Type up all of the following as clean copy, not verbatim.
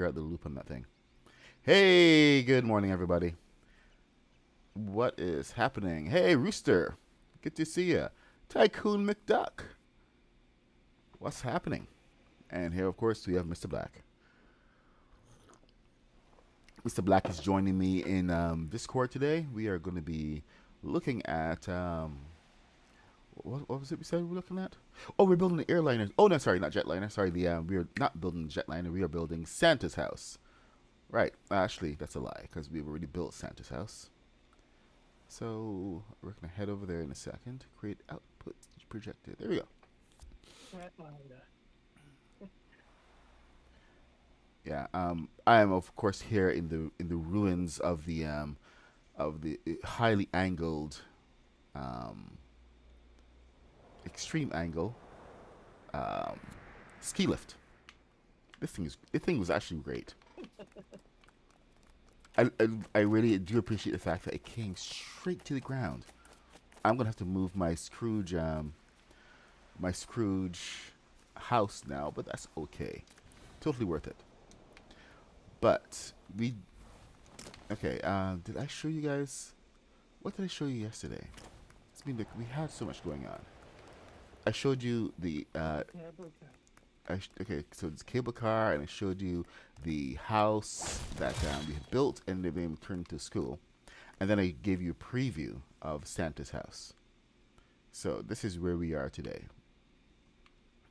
out the loop on that thing. Hey, good morning, everybody. What is happening? Hey, Rooster. Good to see you. Tycoon McDuck. What's happening? And here, of course, we have Mr. Black. Mr. Black is joining me in Discord today. We are going to be looking at what was it we said we were looking at? Oh, we're building the airliner. Oh no, sorry, not jetliner. Sorry, we are not building the jetliner. We are building Santa's house. Right. Actually, that's a lie because we've already built Santa's house. So we're gonna head over there in a second. Create output projected. There we go. Yeah. I am of course here in the ruins of the highly angled, um, extreme angle um, ski lift. This thing was actually great. I really do appreciate the fact that it came straight to the ground. I'm gonna have to move my Scrooge house now, but that's okay. Totally worth it. But we okay. Did I show you guys? What did I show you yesterday? It's been like we had so much going on. I showed you the okay, so it's cable car, and I showed you the house that we had built and they've been turned into school, and then I gave you a preview of Santa's house. So this is where we are today,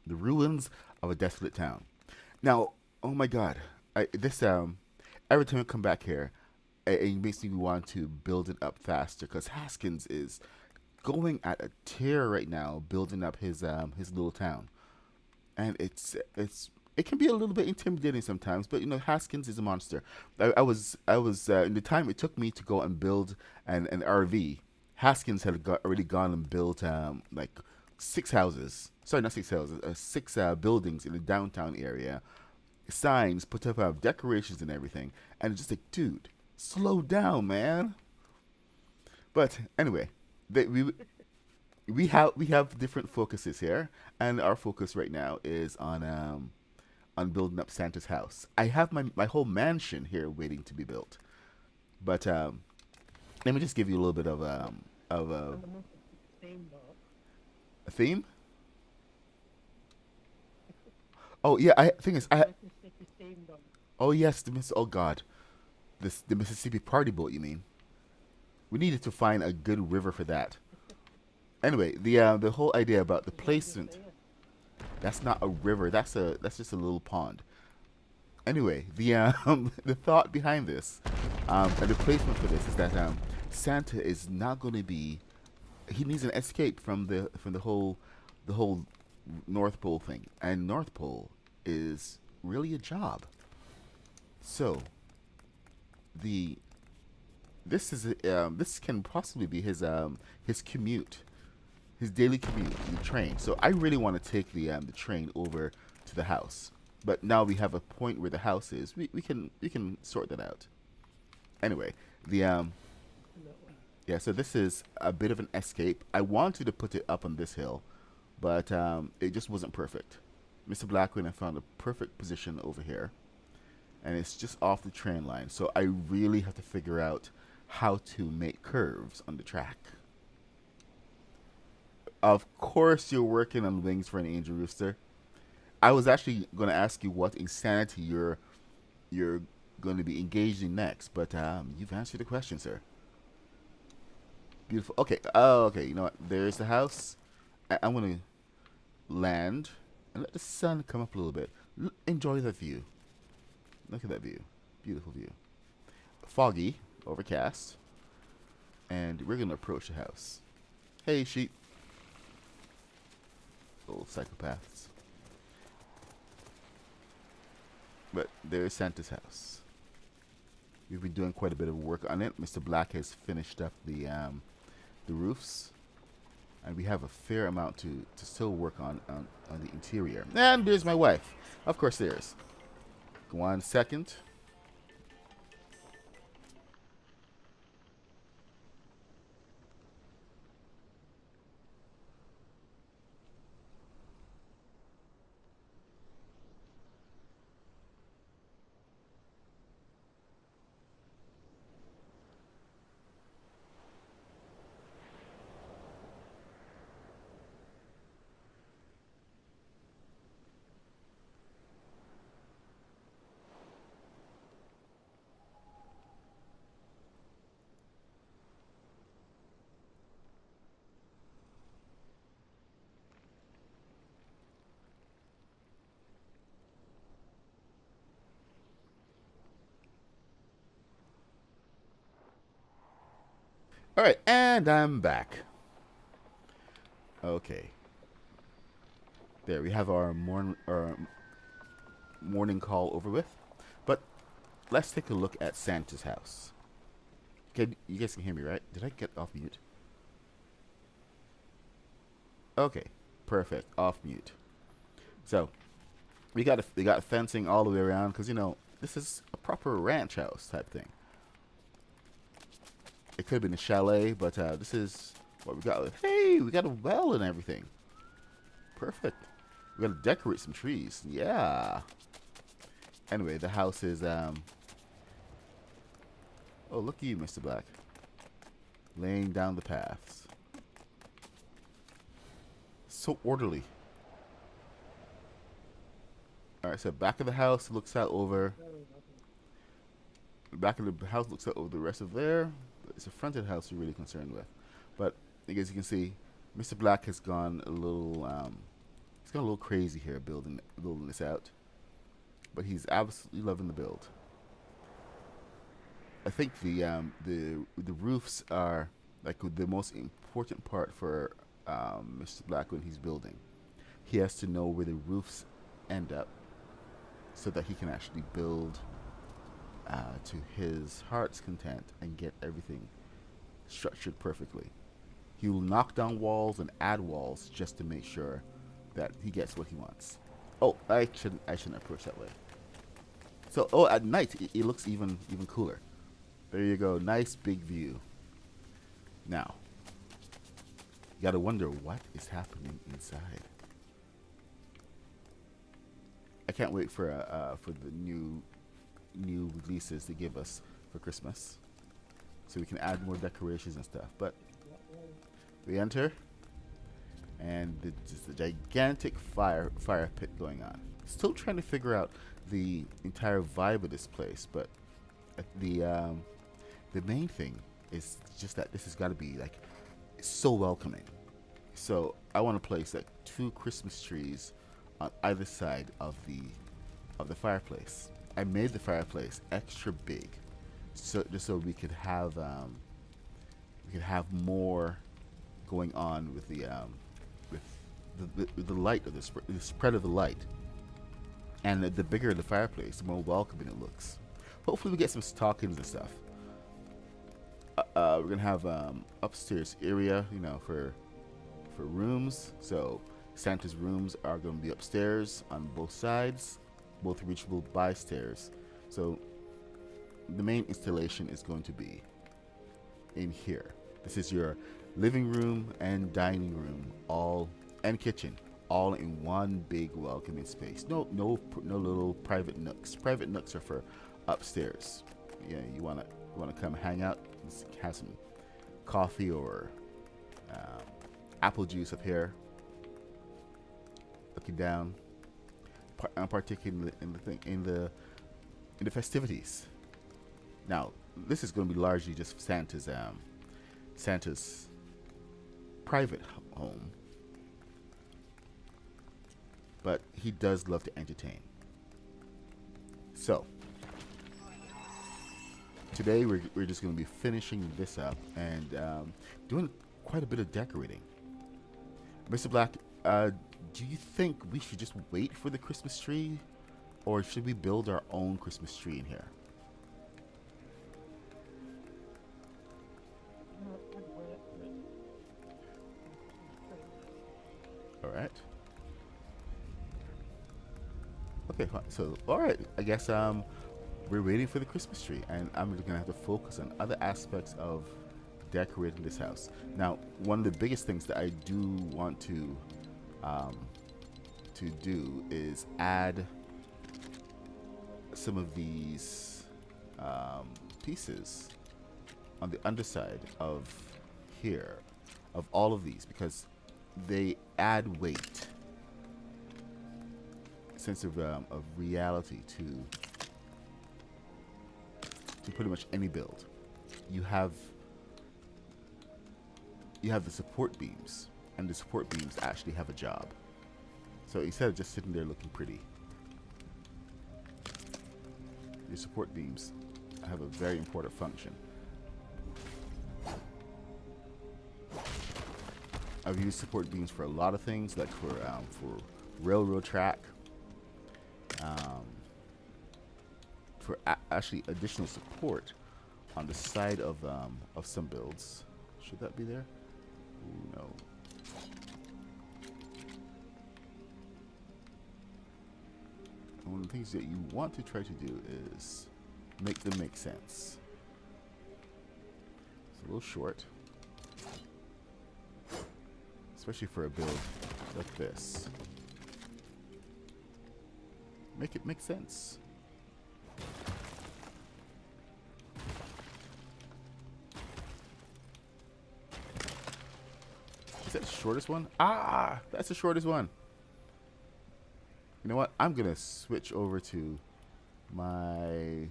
the ruins of a desolate town. Now, oh my God, this every time I come back here, it makes me want to build it up faster because Haskins is going at a tear right now, building up his little town, and it can be a little bit intimidating sometimes. But you know, Haskins is a monster. I was in the time it took me to go and build an RV. Haskins had already gone and built like six houses. Sorry, not six houses. Six buildings in the downtown area. Signs, put up decorations and everything, and it's just like, dude, slow down, man. But anyway, we have different focuses here, and our focus right now is on building up Santa's house. I have my whole mansion here waiting to be built, but let me just give you a little bit of a theme. Oh yeah, I thing is I oh yes oh god, the Mississippi party boat, you mean? We needed to find a good river for that. Anyway, the whole idea about the placement, that's not a river. That's just a little pond. Anyway, the the thought behind this, and the placement for this is that Santa is not going to be. He needs an escape from the whole North Pole thing, and North Pole is really a job. So the this can possibly be his commute, his daily commute, the train. So I really want to take the train over to the house. But now we have a point where the house is. We can sort that out. Anyway, the yeah. So this is a bit of an escape. I wanted to put it up on this hill, but it just wasn't perfect. Mr. Blackwood and I found a perfect position over here, and it's just off the train line. So I really have to figure out how to make curves on the track. Of course, you're working on Wings for an Angel Rooster. I was actually going to ask you what insanity you're going to be engaged in next, but you've answered the question, sir. Beautiful. Okay. Oh, okay. You know what? There's the house. I'm going to land and let the sun come up a little bit. Enjoy the view. Look at that view. Beautiful view. Foggy, overcast, and we're going to approach the house. Hey, sheep. Little psychopaths. But there's Santa's house. We've been doing quite a bit of work on it. Mr. Black has finished up the roofs, and we have a fair amount to still work on the interior. And there's my wife. Of course, there's. Go on second. All right, and I'm back. Okay. There, we have our morning call over with. But let's take a look at Santa's house. Okay, you guys can hear me, right? Did I get off mute? Okay, perfect. Off mute. So we got fencing all the way around because this is a proper ranch house type thing. It could have been a chalet, but this is what we got. Hey, we got a well and everything. Perfect. We got to decorate some trees. Yeah. Anyway, the house is oh, look at you, Mr. Black. Laying down the paths. So orderly. Alright, so back of the house looks out over. The back of the house looks out over the rest of there. It's the front of the house you're really concerned with. But as you can see, Mr. Black has gone a little he's gone a little crazy here building this out. But he's absolutely loving the build. I think the roofs are like the most important part for Mr. Black when he's building. He has to know where the roofs end up so that he can actually build to his heart's content and get everything structured perfectly. He will knock down walls and add walls just to make sure that he gets what he wants. Oh, I shouldn't approach that way. So, at night it looks even cooler. There you go, nice big view. Now, you gotta wonder what is happening inside. I can't wait for the new releases to give us for Christmas, so we can add more decorations and stuff. But we enter, and there's a gigantic fire pit going on. Still trying to figure out the entire vibe of this place, but the main thing is just that this has got to be like so welcoming. So I want to place like 2 Christmas trees on either side of the fireplace. I made the fireplace extra big, so just so we could have more going on with the light of the spread of the light. And the bigger the fireplace, the more welcoming it looks. Hopefully we get some stockings and stuff. We're gonna have upstairs area, for rooms. So Santa's rooms are gonna be upstairs on both sides, both reachable by stairs. So the main installation is going to be in here. This is your living room and dining room, and kitchen, all in one big welcoming space. No little private nooks. Private nooks are for upstairs. Yeah, you wanna come hang out, have some coffee or apple juice up here, looking down, partaking in the festivities. Now, this is going to be largely just Santa's private home, but he does love to entertain. So today we're just going to be finishing this up and doing quite a bit of decorating. Mr. Black, do you think we should just wait for the Christmas tree, or should we build our own Christmas tree in here? All right. Okay, fine. So, all right. I guess we're waiting for the Christmas tree, and I'm just gonna have to focus on other aspects of decorating this house. Now, one of the biggest things that I do want to do is add some of these pieces on the underside of here, of all of these, because they add weight, sense of reality to pretty much any build. You have the support beams, and the support beams actually have a job. So instead of just sitting there looking pretty, your support beams have a very important function. I've used support beams for a lot of things, like for railroad track, um, for actually additional support on the side of some builds. Should that be there? Ooh, no. And one of the things that you want to try to do is make them make sense. It's a little short, especially for a build like this. Make it make sense. Is that the shortest one? Ah, that's the shortest one. You know what? I'm gonna switch over to my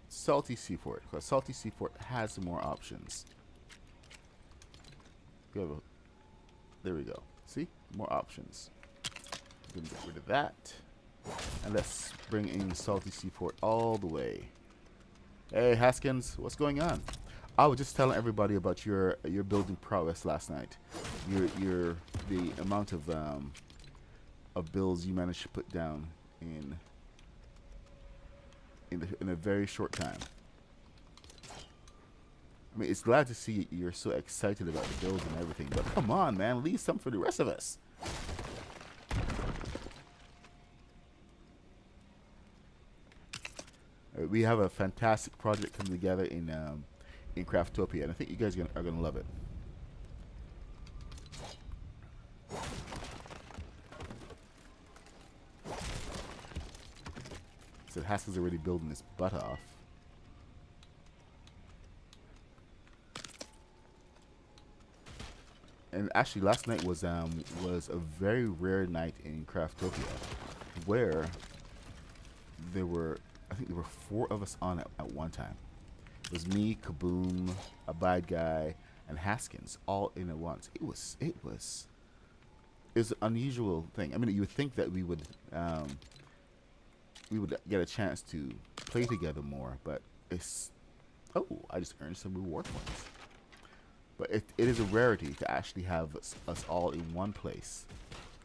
Salty Seaport, because Salty Seaport has some more options. There we go. See? More options. I'm gonna get rid of that. And let's bring in Salty Seaport all the way. Hey Haskins, what's going on? I was just telling everybody about your building prowess last night. The amount of builds you managed to put down in a very short time. I mean, it's glad to see you're so excited about the builds and everything, but come on, man, leave some for the rest of us. We have a fantastic project coming together in Craftopia, and I think you guys are gonna love it. So Haskell's already building his butt off. And actually, last night was a very rare night in Craftopia, where I think there were 4 of us on at one time. It was me, Kaboom, a bad guy, and Haskins all in at once. It was an unusual thing. I mean, you would think that we would get a chance to play together more, but it's I just earned some reward points. But it is a rarity to actually have us all in one place,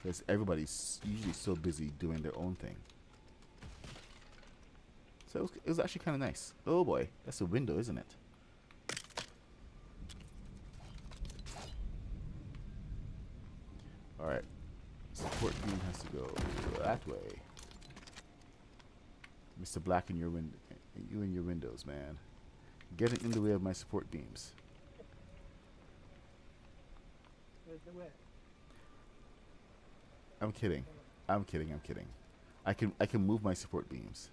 because everybody's usually so busy doing their own thing. So it was actually kind of nice. Oh boy, that's a window, isn't it? Alright. Support beam has to go that way. Mr. Black and you and your windows, man. Getting in the way of my support beams. I'm kidding. I'm kidding. I'm kidding. I can move my support beams.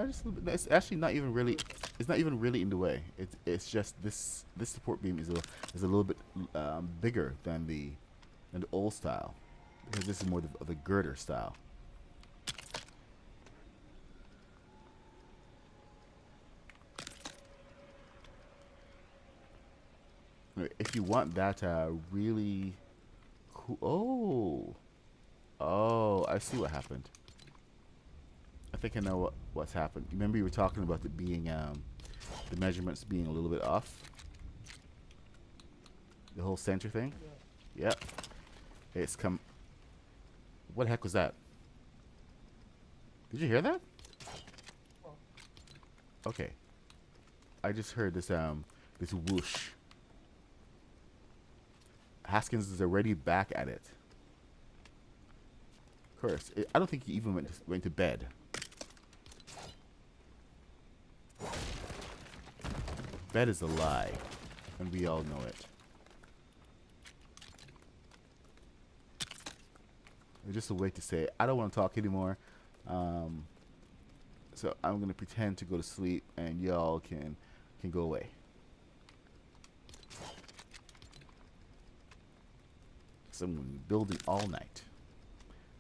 Just a little bit. It's actually not even really. It's not even really in the way. It's just this support beam is a little bit bigger than the old style, because this is more of the girder style. If you want that really cool, oh, I see what happened. I think I know what's happened. Remember you were talking about it being the measurements being a little bit off, the whole center thing. Yeah. Yep. It's come. What the heck was that? Did you hear that? Okay. I just heard this whoosh. Haskins is already back at it. Of course, I don't think he even went to bed. Bed is a lie, and we all know it. It's just a way to say, I don't want to talk anymore. So I'm gonna pretend to go to sleep, and y'all can go away. So I'm building all night.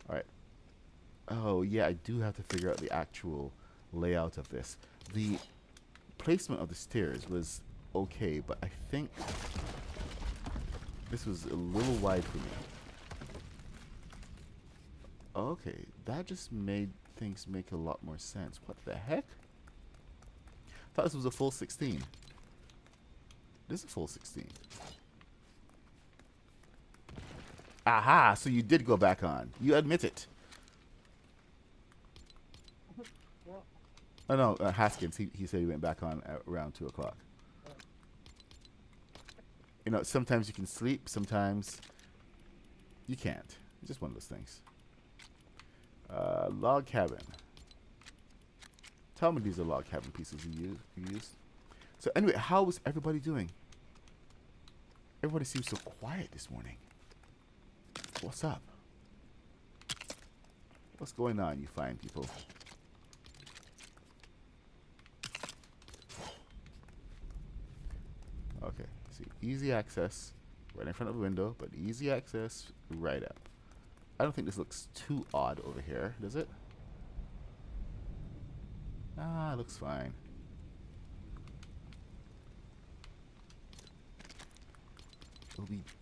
All right. Oh yeah, I do have to figure out the actual layout of this. The placement of the stairs was okay, but I think this was a little wide for me. Okay, that just made things make a lot more sense. What the heck? I thought this was a full 16. This is a full 16. Aha! So you did go back on. You admit it. Oh no, Haskins, he said he went back on at around 2 o'clock. You know, sometimes you can sleep, sometimes you can't. It's just one of those things. Log cabin. Tell me these are log cabin pieces you used. So anyway, how is everybody doing? Everybody seems so quiet this morning. What's up? What's going on, you fine people? Okay, see, easy access right in front of the window, but easy access right up. I don't think this looks too odd over here, does it? Ah, it looks fine.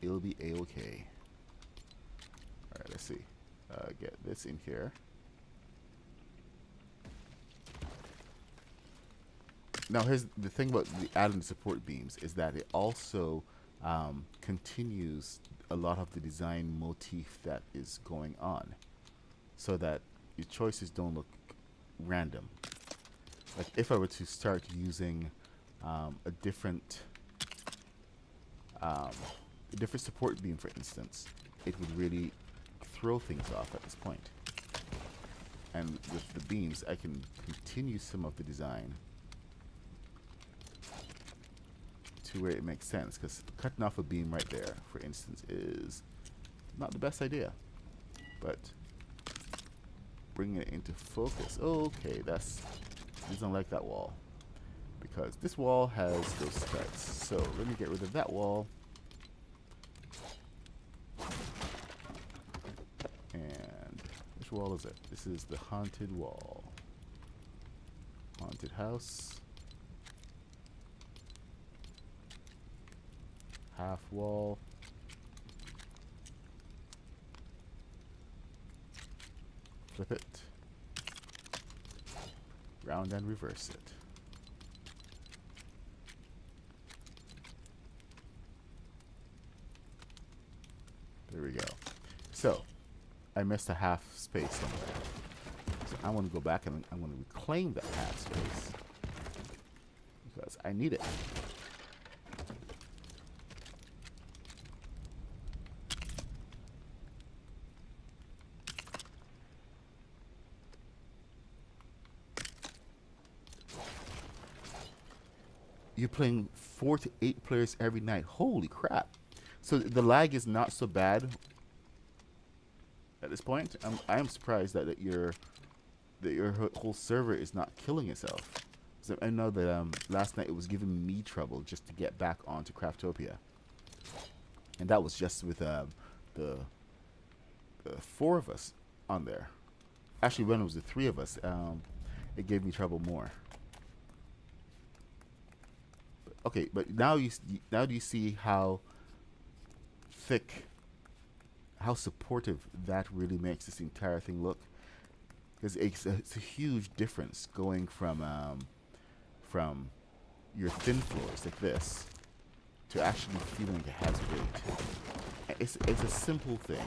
It'll be a-okay. Alright, let's see. Get this in here. Now, here's the thing about the adding support beams is that it also continues a lot of the design motif that is going on, so that your choices don't look random. Like if I were to start using a different support beam, for instance, it would really throw things off at this point. And with the beams, I can continue some of the design to where it makes sense, because cutting off a beam right there, for instance, is not the best idea. But bringing it into focus, okay, I don't like that wall, because this wall has those cuts. So let me get rid of that wall, and which wall is it? This is the haunted wall, haunted house. Half wall. Flip it. Round and reverse it. There we go. So, I missed a half space somewhere. So I want to go back and I'm going to reclaim that half space, because I need it. You're playing 4 to 8 players every night. Holy crap. So the lag is not so bad at this point. I am surprised that your whole server is not killing itself. So I know that last night it was giving me trouble just to get back onto Craftopia. And that was just with the 4 of us on there. Actually, when it was the 3 of us, it gave me trouble more. Okay, but now do you see how thick, how supportive that really makes this entire thing look? Because it's a huge difference going from your thin floors like this to actually feeling like it has weight. It's a simple thing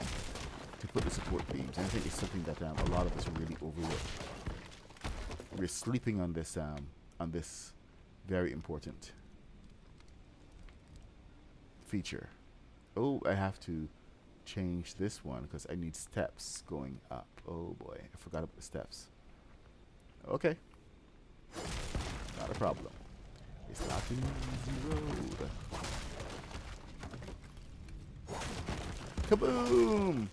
to put the support beams, and I think it's something that a lot of us really overlook. We're sleeping on this very important feature. Oh, I have to change this one because I need steps going up. Oh boy, I forgot about the steps. Okay, not a problem. It's not an easy road. Kaboom!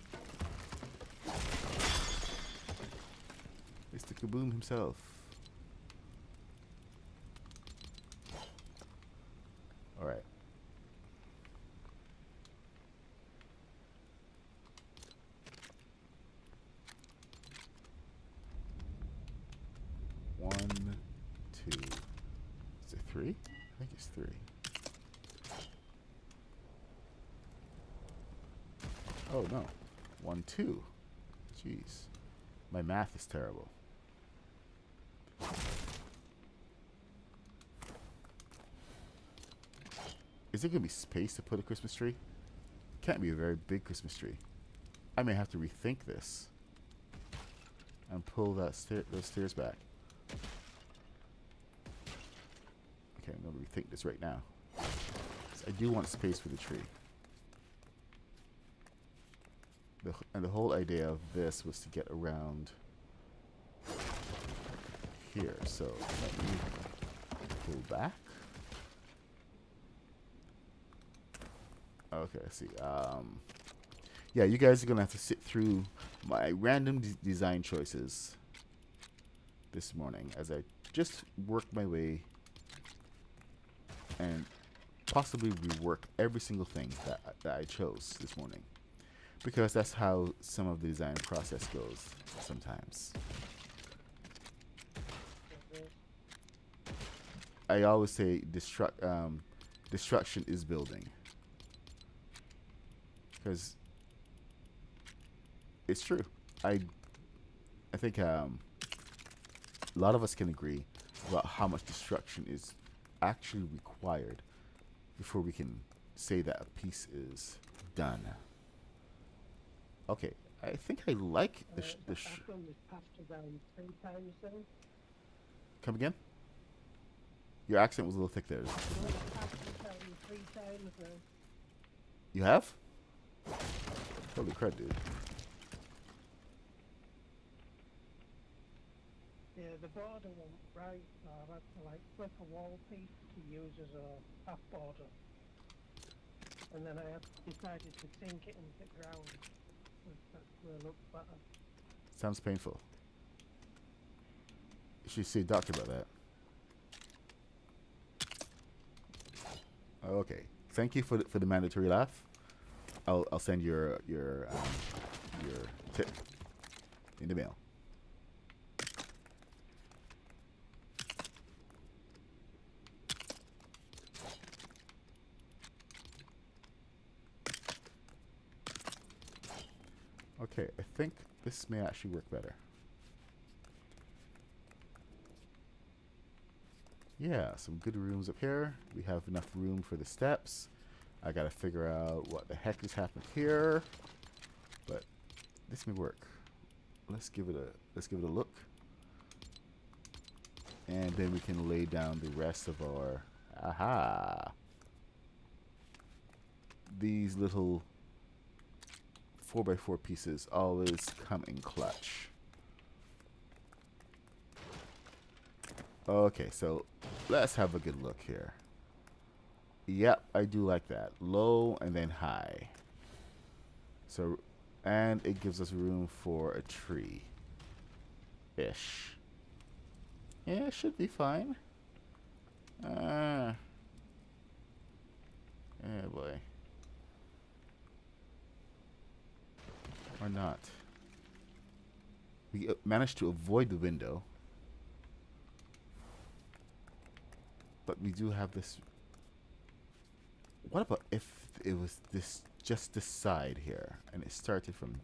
Mr. Kaboom himself. All right. One, two. Is it 3? I think it's 3. Oh no. 1, 2. Jeez. My math is terrible. Is there gonna be space to put a Christmas tree? Can't be a very big Christmas tree. I may have to rethink this and pull those stairs back. Okay, I'm gonna rethink this right now. I do want space for the tree. And the whole idea of this was to get around here. So let me pull back. Okay, I see. Yeah, you guys are gonna have to sit through my random design choices this morning as I just work my way and possibly rework every single thing that I chose this morning, because that's how some of the design process goes sometimes. I always say destruction is building, because it's true. I think a lot of us can agree about how much destruction is actually required before we can say that a piece is done. Okay, I think I like the Come again? Your accent was a little thick there. You have? Holy crap, dude. Yeah, the border won't right, so I've had to like flip a wall piece to use as a half border. And then I have decided to sink it into the ground. That's where it looks better. Sounds painful. You should see a doctor about that. Okay. Thank you for the mandatory laugh. I'll send your tip in the mail. Okay, I think this may actually work better. Yeah, some good rooms up here. We have enough room for the steps. I gotta figure out what the heck is happening here, but this may work. Let's give it a look, and then we can lay down the rest of our These little 4x4 pieces always come in clutch. Okay, so let's have a good look here. Yep, I do like that. Low and then high. So, and it gives us room for a tree. Ish. Yeah, it should be fine. Yeah, boy. Or not. We managed to avoid the window. But we do have this. What about if it was just this side here and it started from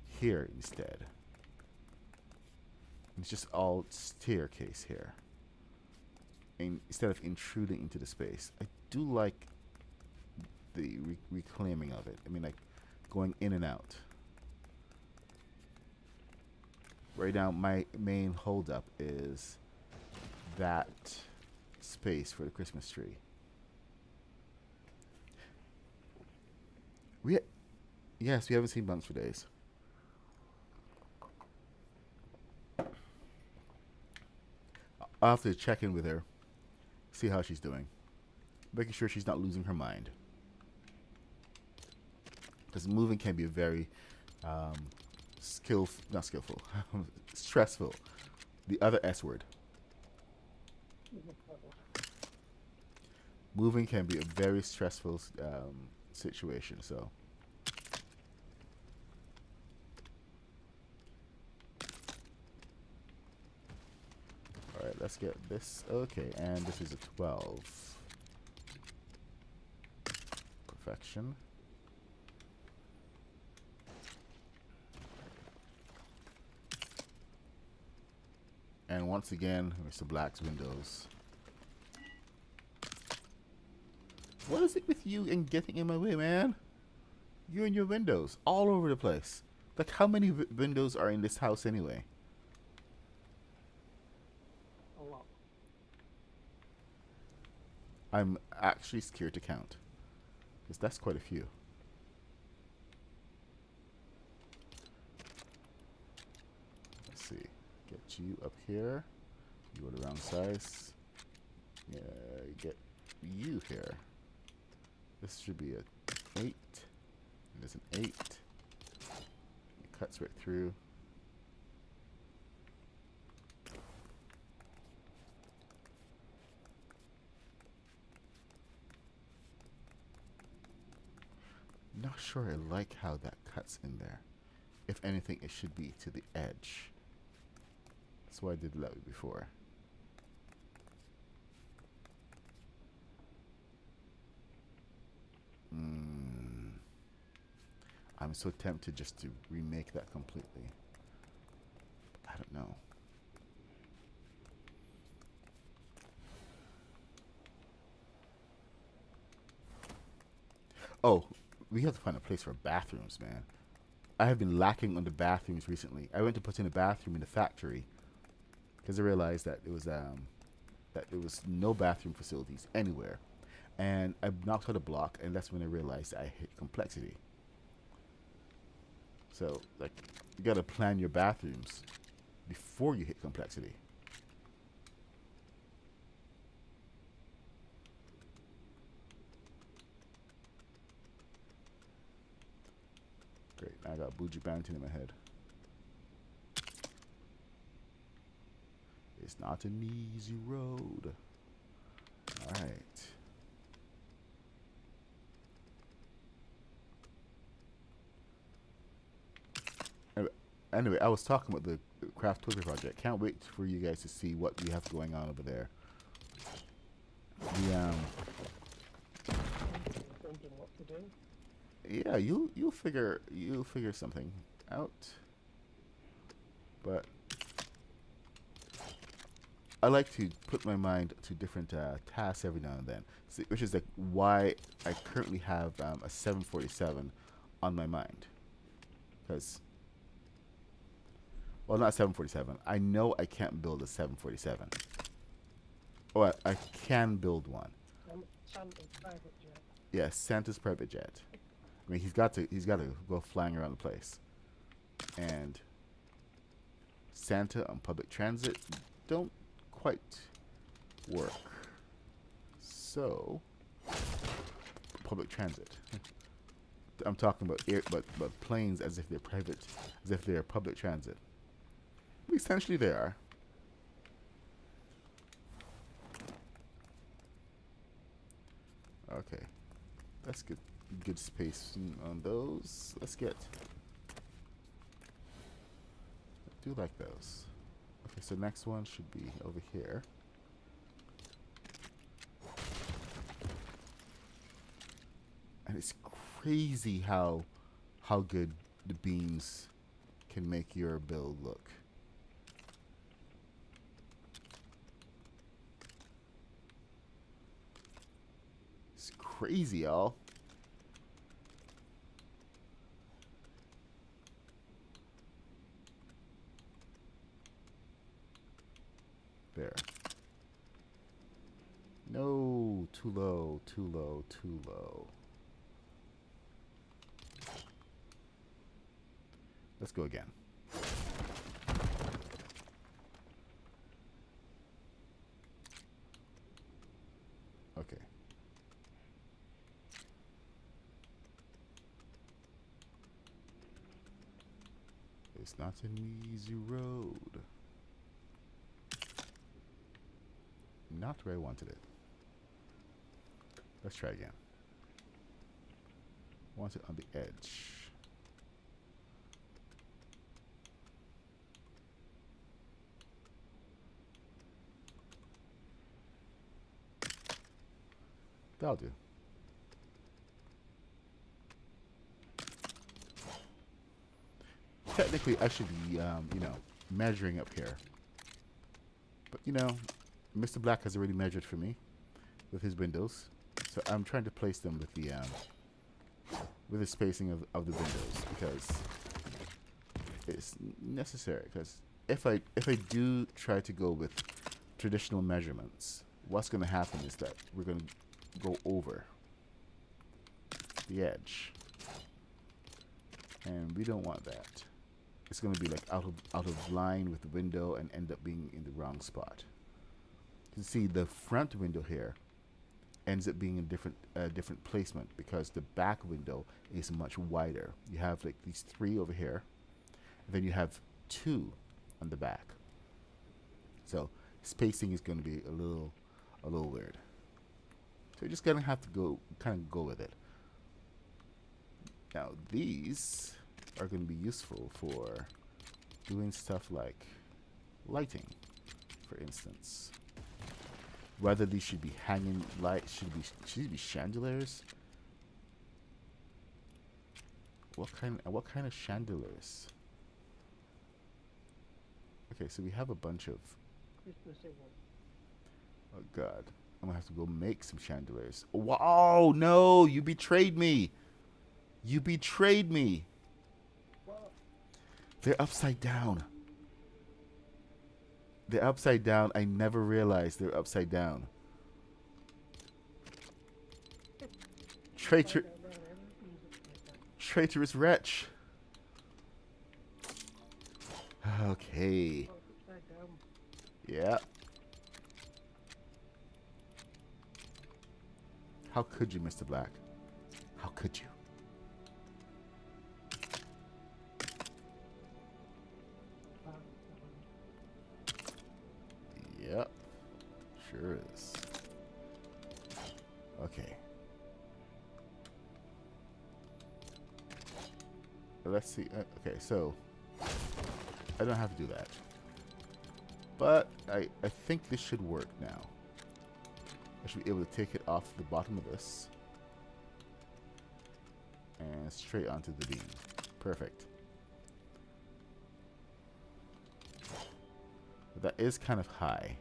here instead? It's just all staircase here. And instead of intruding into the space. I do like the reclaiming of it. I mean, like going in and out. Right now, my main holdup is that space for the Christmas tree. Yes, we haven't seen Bunks for days. I'll have to check in with her, see how she's doing, making sure she's not losing her mind. Because moving can be very not skillful, stressful. The other S word. Moving can be a very stressful situation, so. Alright, let's get this. Okay, and this is a 12. Perfection. And once again, Mr. Black's windows. What is it with you and getting in my way, man? You and your windows all over the place. Like, how many windows are in this house anyway? A lot. I'm actually scared to count. Because that's quite a few. Let's see. Get you up here. You are the wrong size. Yeah, get you here. This should be a 8. And there's an 8. It cuts right through. Not sure I like how that cuts in there. If anything, it should be to the edge. That's why I did that before. I'm so tempted just to remake that completely. I don't know. Oh, we have to find a place for bathrooms, man. I have been lacking on the bathrooms recently. I went to put in a bathroom in the factory because I realized that there was no bathroom facilities anywhere, and I knocked out a block, and that's when I realized I hit complexity. So, like, you gotta plan your bathrooms before you hit complexity. Great, I got Buju Banton in my head. It's not an easy road. Alright. Anyway, I was talking about the Craft Twitter project. Can't wait for you guys to see what we have going on over there. The Thinking what to do. yeah, you'll figure something out. But I like to put my mind to different tasks every now and then, which is like why I currently have a 747 on my mind. Because, well, not 747. I know I can't build a 747. Oh, I can build one. Santa's private jet. Yeah, Santa's private jet. I mean, he's got to go flying around the place. And Santa on public transit don't quite work. So, public transit. I'm talking about but planes as if they're private, as if they're public transit. Essentially, they are. Okay, that's good. Good space on those. Let's get. I do like those. Okay, so next one should be over here. And it's crazy how good the beams can make your build look. It's crazy, y'all. There. No, too low, too low, too low. Let's go again. Okay. It's not an easy road. Not where I wanted it. Let's try again. Want it on the edge. That'll do. Technically, I should be, measuring up here. But you know, Mr. Black has already measured for me with his windows, so I'm trying to place them with the spacing of the windows because it's necessary. Because if I do try to go with traditional measurements, what's going to happen is that we're going to go over the edge, and we don't want that. It's going to be like out of line with the window and end up being in the wrong spot. You see, the front window here ends up being in different placement because the back window is much wider. You have like these 3 over here, and then you have 2 on the back. So spacing is going to be a little weird. So you're just gonna have to kind of go with it. Now these are going to be useful for doing stuff like lighting, for instance. Whether these should be hanging lights, should these be chandeliers? What kind of chandeliers? Okay, so we have a bunch of. Oh God, I'm gonna have to go make some chandeliers. Wow, no, you betrayed me. You betrayed me. What? They're upside down. They're upside down. I never realized they're upside down. Traitorous wretch. Okay. Yeah. How could you, Mr. Black? How could you? Yep. Sure is. Okay. Let's see. Okay, so I don't have to do that. But I think this should work now. I should be able to take it off the bottom of this and straight onto the beam. Perfect. But that is kind of high.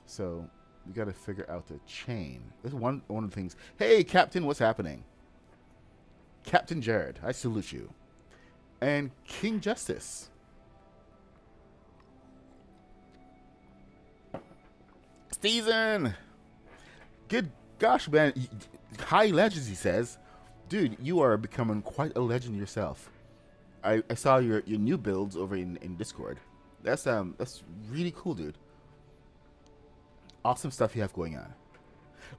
So we got to figure out the chain. This is one of the things. Hey, Captain, what's happening? Captain Jared, I salute you. And King Justice. Steven! Good gosh, man. High legends, he says. Dude, you are becoming quite a legend yourself. I saw your new builds over in Discord. That's really cool, dude. Awesome stuff you have going on.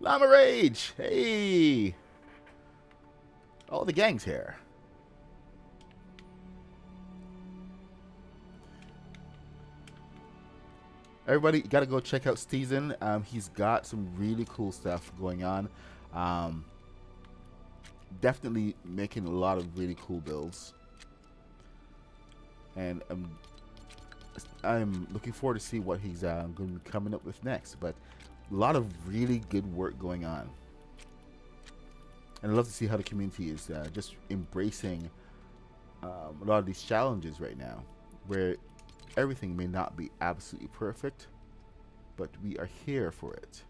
Llama Rage! Hey! All the gang's here. Everybody got to go check out Steven. He's got some really cool stuff going on. Definitely making a lot of really cool builds. And I'm looking forward to see what he's going to be coming up with next. But a lot of really good work going on. And I love to see how the community is just embracing a lot of these challenges right now, where everything may not be absolutely perfect, but we are here for it.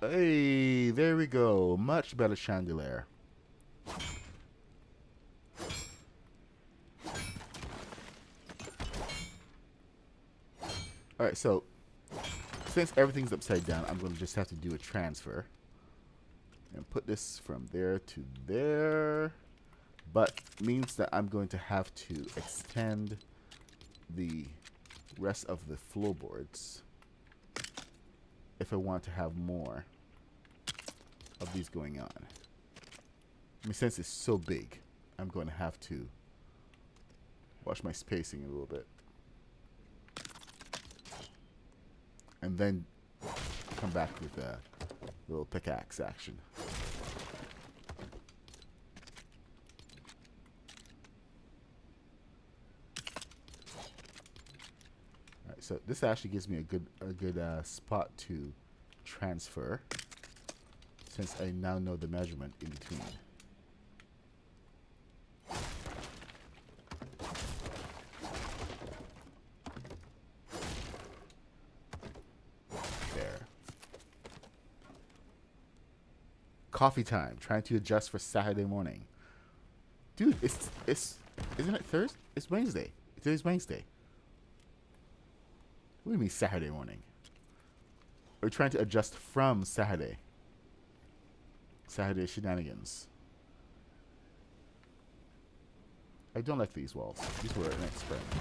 Hey, there we go. Much better chandelier. Alright, so since everything's upside down, I'm going to just have to do a transfer. And put this from there to there. But means that I'm going to have to extend the rest of the floorboards if I want to have more of these going on. I mean, since it's so big, I'm going to have to watch my spacing a little bit. And then come back with a little pickaxe action. Alright, so this actually gives me a good spot to transfer, since I now know the measurement in between. Coffee time. Trying to adjust for Saturday morning. Dude, it's isn't it Thursday? It's Wednesday. Today's Wednesday. What do you mean Saturday morning? We're trying to adjust from Saturday. Saturday shenanigans. I don't like these walls. These were an experiment.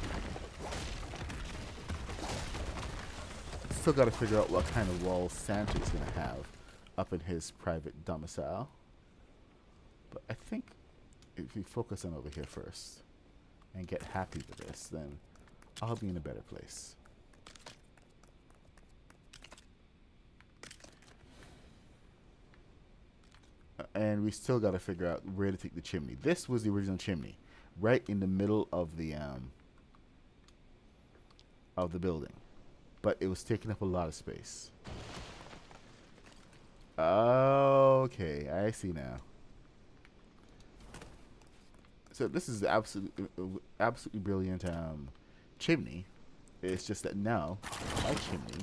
Still got to figure out what kind of walls Santa's going to have up in his private domicile. But I think if we focus on over here first and get happy with this, then I'll be in a better place. And we still got to figure out where to take the chimney. This was the original chimney, right in the middle of the building, but it was taking up a lot of space. Okay, I see now. So this is the absolutely brilliant chimney. It's just that now my chimney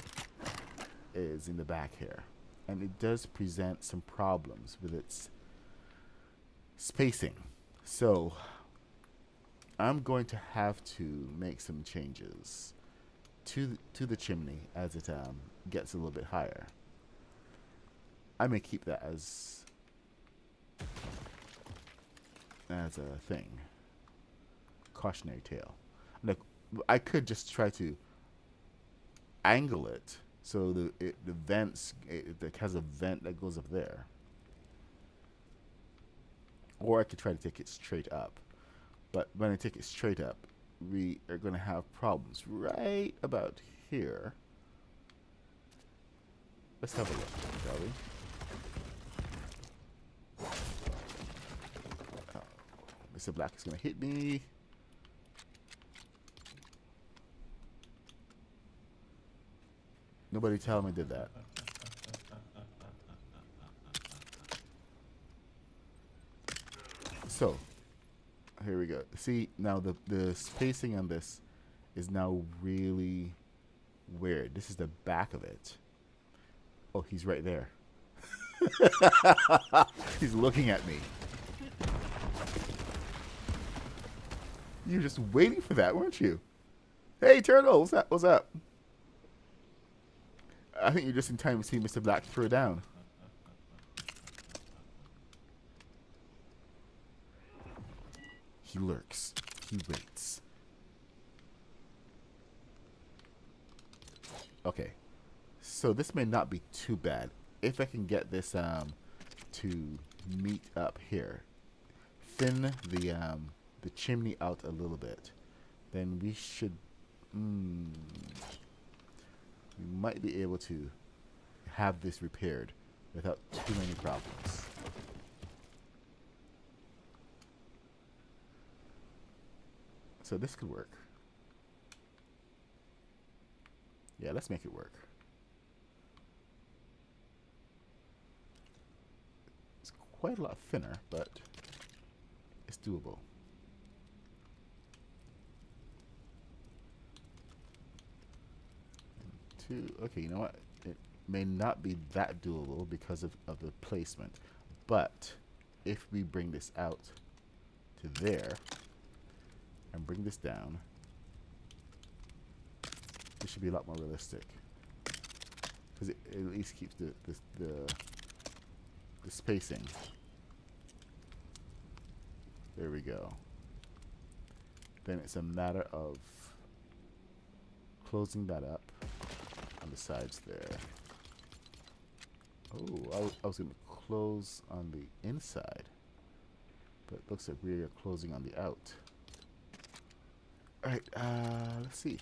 is in the back here, and it does present some problems with its spacing. So I'm going to have to make some changes to the chimney as it gets a little bit higher. I may keep that as a thing. Cautionary tale. Like, I could just try to angle it so the vents, it has a vent that goes up there. Or I could try to take it straight up. But when I take it straight up, we are going to have problems right about here. Let's have a look, shall we? Mr. Black is going to hit me. Nobody tell him I did that. So, here we go. See, now the spacing on this is now really weird. This is the back of it. Oh, he's right there. He's looking at me. You were just waiting for that, weren't you? Hey, Turtle, what's up? What's up? I think you're just in time to see Mr. Black throw down. He lurks. He waits. Okay. So this may not be too bad. If I can get this to meet up here. Thin the chimney out a little bit. Then we should we might be able to have this repaired without too many problems. So this could work. Yeah, let's make it work. It's quite a lot thinner, but it's doable. Okay, you know what? It may not be that doable because of the placement. But if we bring this out to there and bring this down, this should be a lot more realistic. Because it at least keeps the spacing. There we go. Then it's a matter of closing that up on the sides there. Oh, I was going to close on the inside, but it looks like we are closing on the out. Alright, let's see.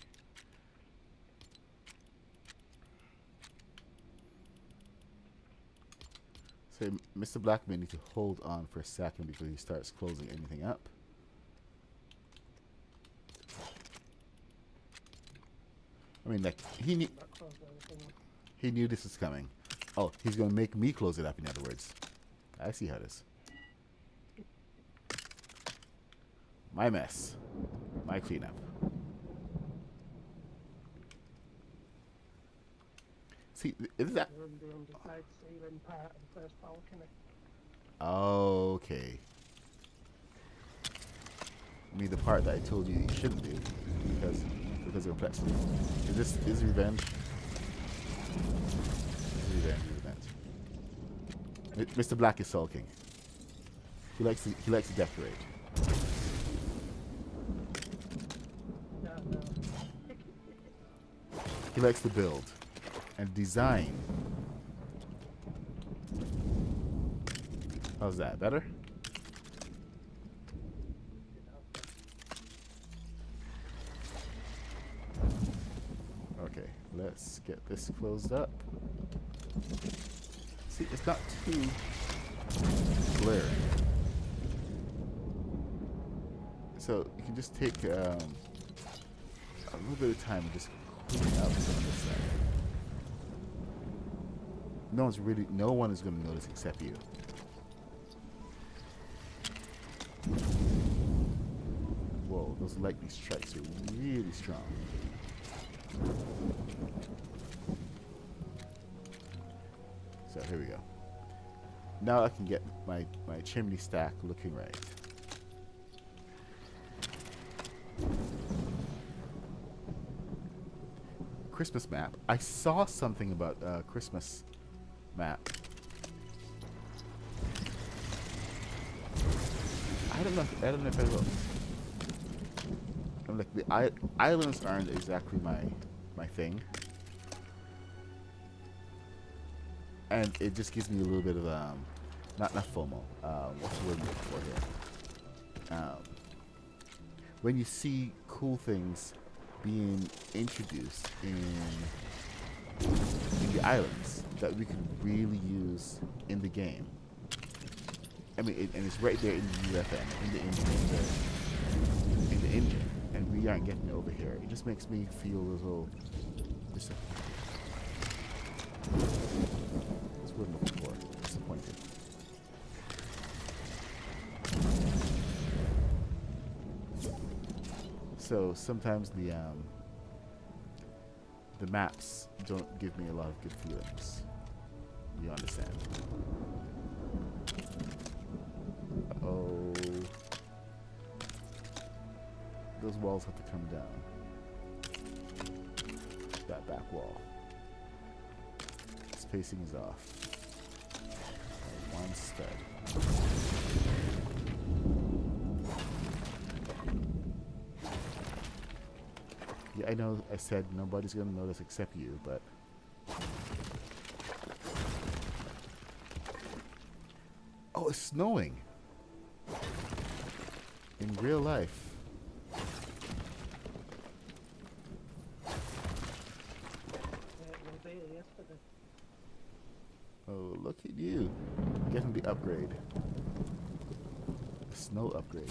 So Mr. Black may need to hold on for a second before he starts closing anything up. I mean, like, he knew this was coming. Oh, he's going to make me close it up, in other words. I see how it is. My mess. My cleanup. See, is that... The underside ceiling part of the first balcony. Okay. I mean the part that I told you you shouldn't do because of complexity. Is this is revenge? Revenge, revenge. Mr. Black is sulking. He likes to decorate. No, no. He likes to build and design. How's that? Better? Okay, let's get this closed up. See, it's not too glaring. So you can just take a little bit of time and just clean out some of this stuff. No one is going to notice except you. Whoa, those lightning strikes are really strong. So here we go. Now I can get my chimney stack looking right. Christmas map. I saw something about Christmas map. I don't know if I will. I'm like the islands aren't exactly my thing, and it just gives me a little bit of not FOMO. What's the word I'm looking for here? When you see cool things being introduced in the islands that we could really use in the game. I mean, and it's right there in the UFN, in the engine, and we aren't getting it over here. It just makes me feel a little disappointed. That's what I'm looking for. Disappointed. So sometimes the maps don't give me a lot of good feelings. You understand? Oh, those walls have to come down. That back wall. Spacing is off. One stud. Yeah, I know I said nobody's gonna notice except you, but oh, it's snowing in real life. Yesterday. Oh, look at you getting the upgrade, the snow upgrade.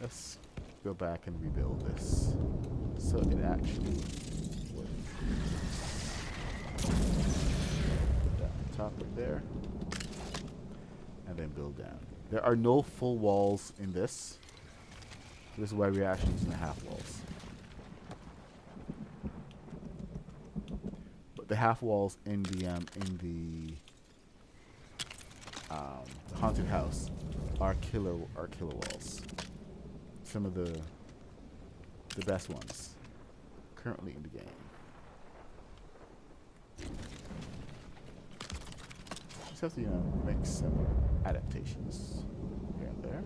Let's go back and rebuild this so it actually works. Put that on top of there, and then build down. There are no full walls in this. This is why we're actually using the half walls. But the half walls in the haunted house are killer walls. Some of the best ones currently in the game. Just have to make some adaptations here and there.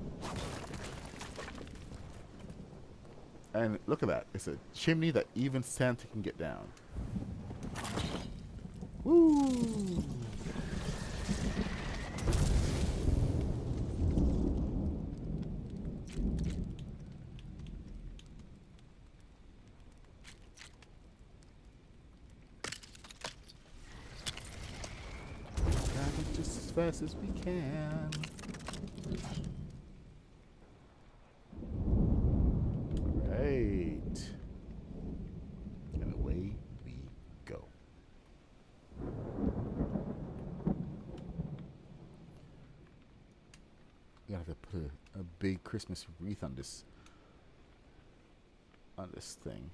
And look at that. It's a chimney that even Santa can get down. Woo! Driving just as fast as we can. Right. And away we go. You have to put a big Christmas wreath on this thing.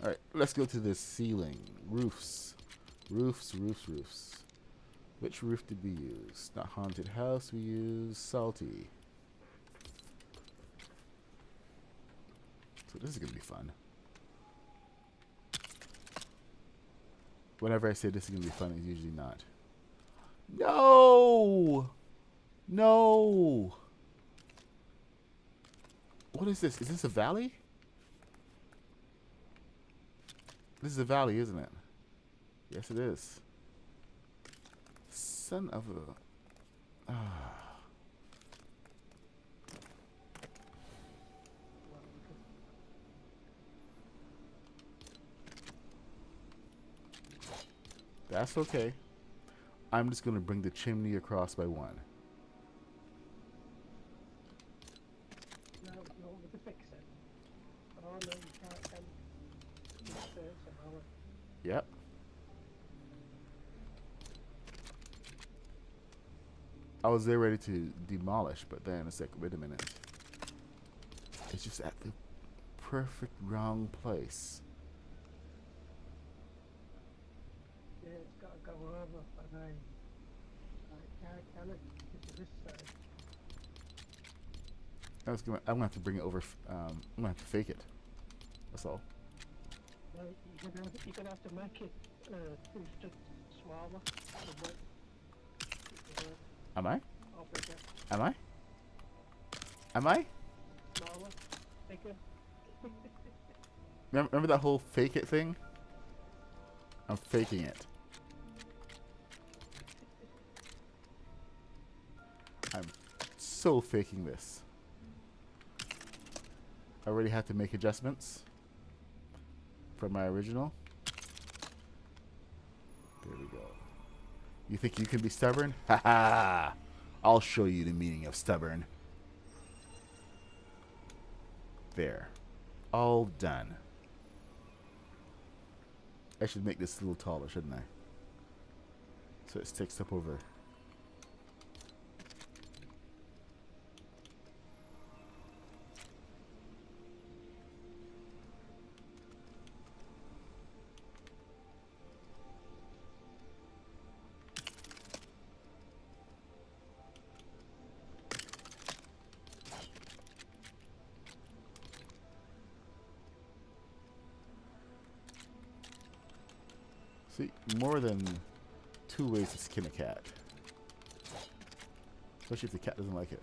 All right, let's go to the ceiling. Roofs. Roofs, roofs, roofs. Which roof did we use? Not haunted house, we used salty. So this is gonna be fun. Whenever I say this is gonna be fun, it's usually not. No! No! What is this? Is this a valley? This is a valley, isn't it? Yes, it is. Son of a... Ah. That's okay. I'm just going to bring the chimney across by one. Now you want me to fix it? Oh no, you can't. Insert somehow. Yep. I was there ready to demolish, but then it's like, wait a minute. It's just at the perfect wrong place. Yeah, it's got to go over, but I can't get to this side. I'm gonna have to bring it over. I'm gonna have to fake it. That's all. No, you're gonna have to make it 2 sticks smaller. Am I? Or bigger. Am I? Am I? Smaller, bigger. Remember that whole fake it thing? I'm faking it. I'm so faking this. I already had to make adjustments from my original. There we go. You think you can be stubborn? Ha ha! I'll show you the meaning of stubborn. There. All done. I should make this a little taller, shouldn't I? So it sticks up over. See, more than 2 ways to skin a cat. Especially if the cat doesn't like it.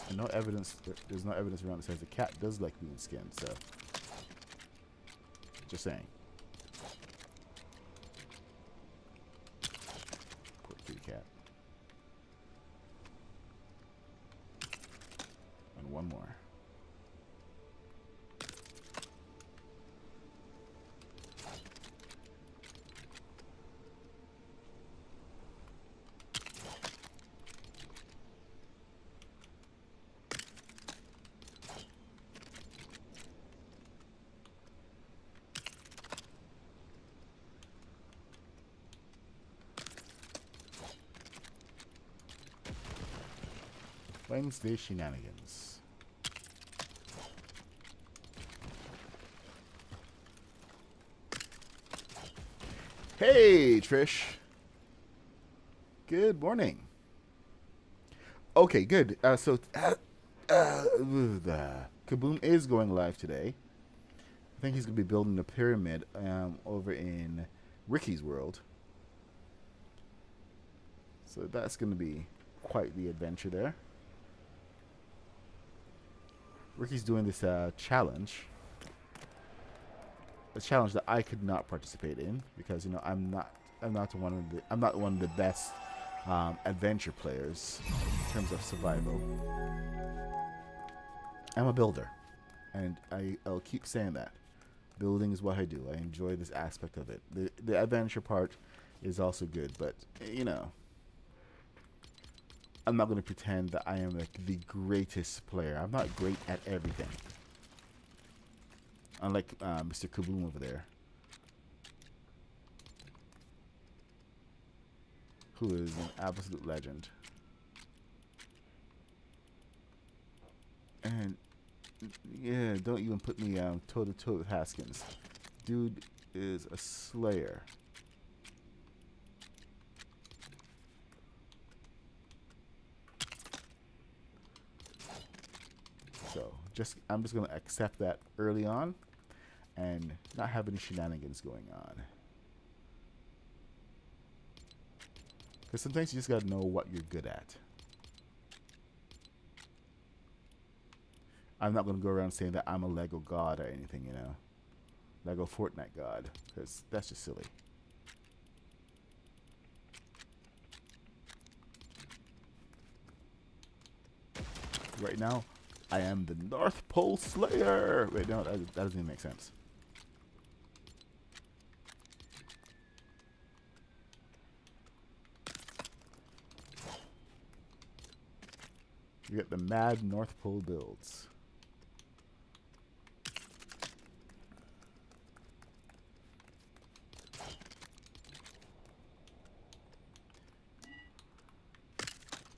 And no evidence, there's no evidence around that says the cat does like being skinned, so. Just saying. Poor kitty cat. And one more. Wednesday shenanigans. Hey, Trish. Good morning. Okay, good. Kaboom is going live today. I think he's going to be building a pyramid over in Ricky's world. So that's going to be quite the adventure there. Ricky's doing this challenge. A challenge that I could not participate in because I'm not one of the best adventure players in terms of survival. I'm a builder, and I'll keep saying that. Building is what I do. I enjoy this aspect of it. The adventure part is also good, but I'm not going to pretend that I am like the greatest player. I'm not great at everything. Unlike Mr. Kaboom over there, who is an absolute legend. And Yeah, don't even put me toe to toe with Haskins. Dude is a slayer. So I'm just gonna accept that early on and not have any shenanigans going on. Because sometimes you just gotta know what you're good at. I'm not gonna go around saying that I'm a Lego god or anything, you know. Lego Fortnite god, because that's just silly. Right now, I am the North Pole Slayer. Wait, no, that doesn't even make sense. You get the Mad North Pole builds.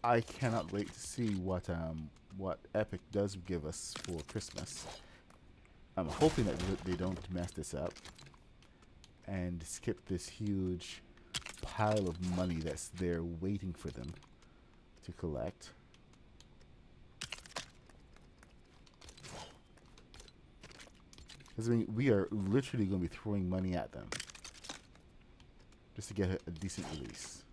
I cannot wait to see what Epic does give us for Christmas. I'm hoping that they don't mess this up and skip this huge pile of money that's there waiting for them to collect. Because I mean, we are literally going to be throwing money at them just to get a decent release.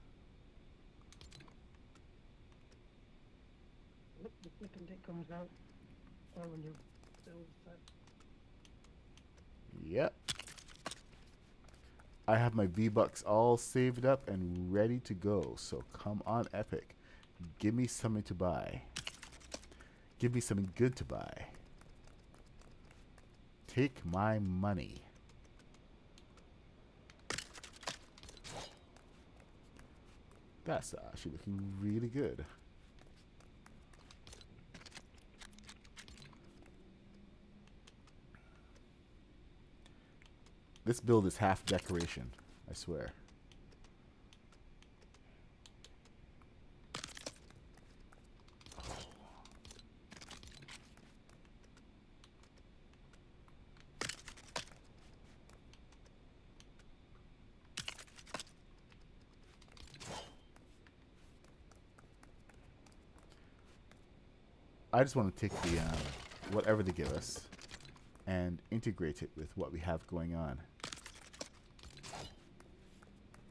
The second it comes out, or when you build that. Yep. I have my V-Bucks all saved up and ready to go. So come on, Epic. Give me something to buy. Give me something good to buy. Take my money. That's actually looking really good. This build is half decoration, I swear. I just want to take the whatever they give us and integrate it with what we have going on,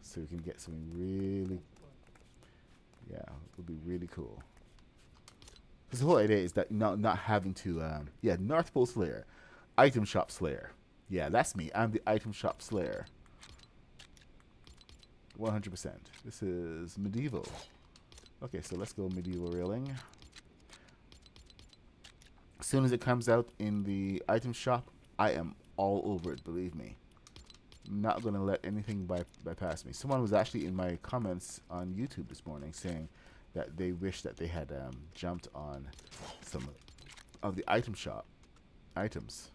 so we can get something really, yeah, it would be really cool. Because the whole idea is that not having to, yeah, North Pole Slayer, Item Shop Slayer. Yeah, that's me. I'm the Item Shop Slayer. 100%. This is medieval. Okay, so let's go medieval railing. As soon as it comes out in the item shop, I am all over it, believe me. I'm not going to let anything bypass me. Someone was actually in my comments on YouTube this morning saying that they wish that they had jumped on some of the item shop items.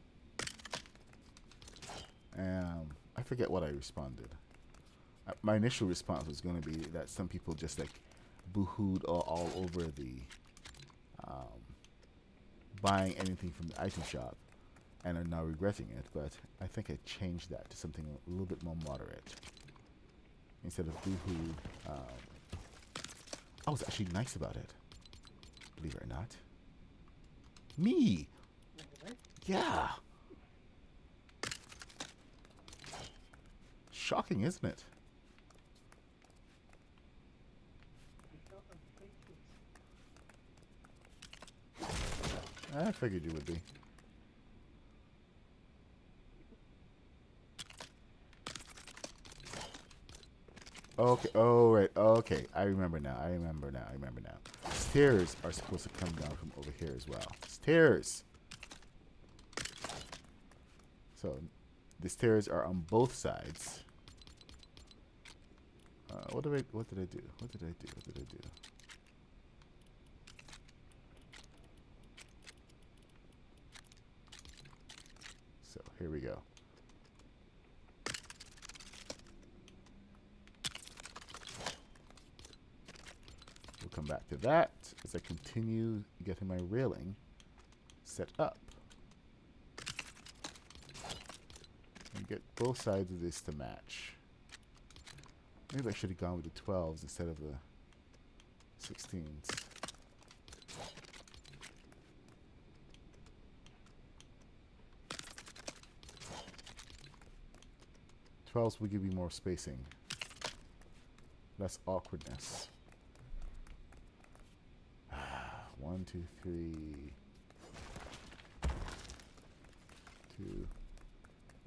I forget what I responded. My initial response was going to be that some people just like boo-hooed all over the buying anything from the item shop and are now regretting it, but I think I changed that to something a little bit more moderate. Instead of boo-hoo, I was actually nice about it, believe it or not. Me! Yeah! Shocking, isn't it? I figured you would be. Okay. Oh, right. Okay. I remember now. I remember now. Stairs are supposed to come down from over here as well. Stairs. So the stairs are on both sides. What did I do? What did I do? So here we go. We'll come back to that as I continue getting my railing set up. get both sides of this to match. Maybe I should have gone with the 12s instead of the 16s. 12s will give you more spacing. Less awkwardness. 1, 2, 3. 2.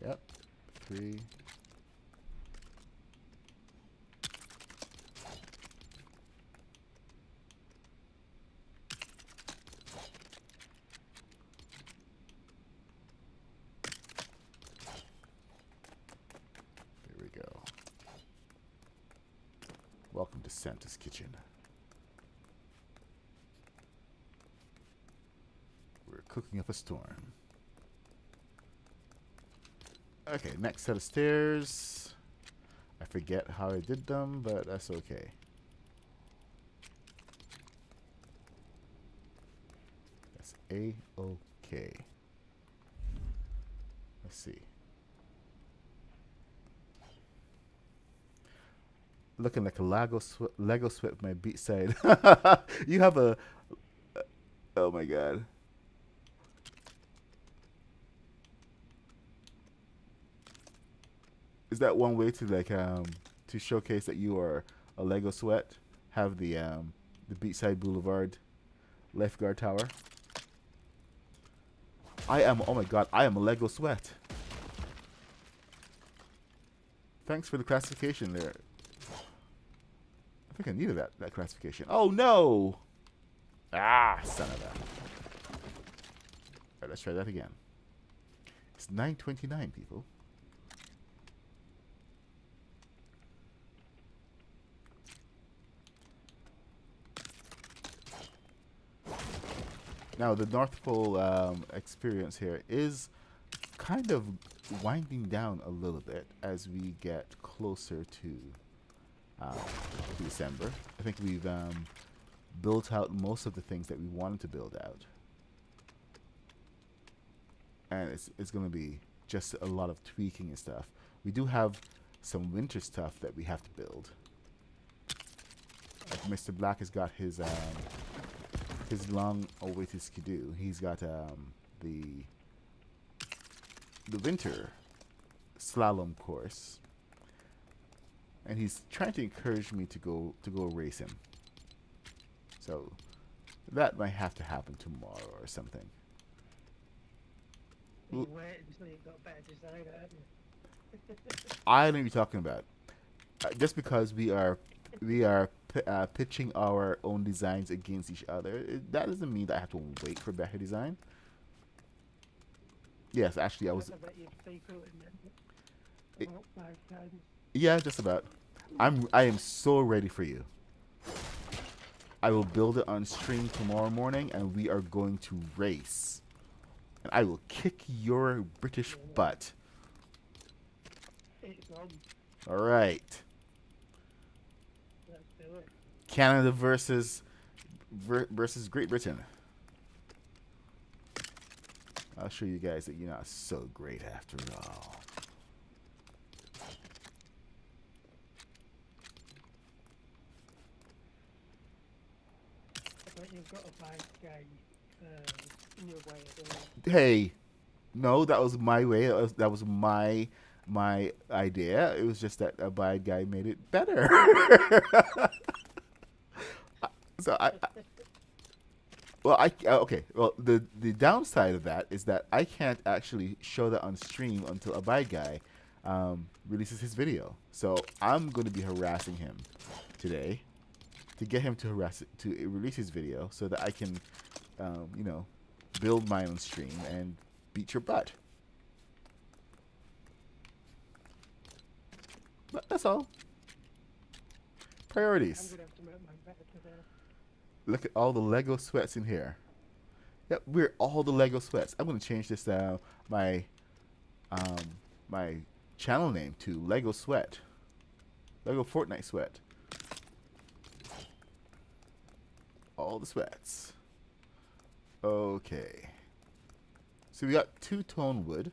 Yep. 3. There we go. Welcome to Santa's kitchen. We're cooking up a storm. Okay, next set of stairs. I forget how I did them, but that's okay. That's A-okay. Let's see. Looking like a Lego sweat with my beat side. You have a... Oh my god. Is that one way to like to showcase that you are a Lego sweat? Have the Beachside Boulevard lifeguard tower. I am, oh my god, I am a Lego sweat. Thanks for the classification there. I think I needed that classification. Oh no! Ah, son of a. Alright, let's try that again. It's 9:29, people. Now, the North Pole experience here is kind of winding down a little bit as we get closer to December. I think we've built out most of the things that we wanted to build out. And it's going to be just a lot of tweaking and stuff. We do have some winter stuff that we have to build. Like Mr. Black has got his long-awaited skidoo. He's got the winter slalom course, and he's trying to encourage me to go race him. So that might have to happen tomorrow or something. You waited until you got better design, haven't you? I know what you're talking about. Just because we are pitching our own designs against each other, that doesn't mean that I have to wait for better design. Yes, actually, I was. I bet you'd secretly meant it about 5 times. Yeah, just about. I am so ready for you. I will build it on stream tomorrow morning, and we are going to race. And I will kick your British butt. It's on. All right. Let's do it. Canada versus Great Britain. I'll show you guys that you're not so great after all. I bet you've got a bad guy in your way, don't you? Hey, no, that was my way. That was my idea. It was just that a bad guy made it better. So okay. Well, the downside of that is that I can't actually show that on stream until a bad guy releases his video. So I'm going to be harassing him today to get him to release his video so that I can, build my own stream and beat your butt. But that's all. I'm Priorities. gonna have to make mine better today. Look at all the Lego sweats in here. Yep, we're all the Lego sweats. I'm gonna change this my channel name to Lego Sweat. Lego Fortnite Sweat. All the sweats. Okay. So we got 2-tone wood,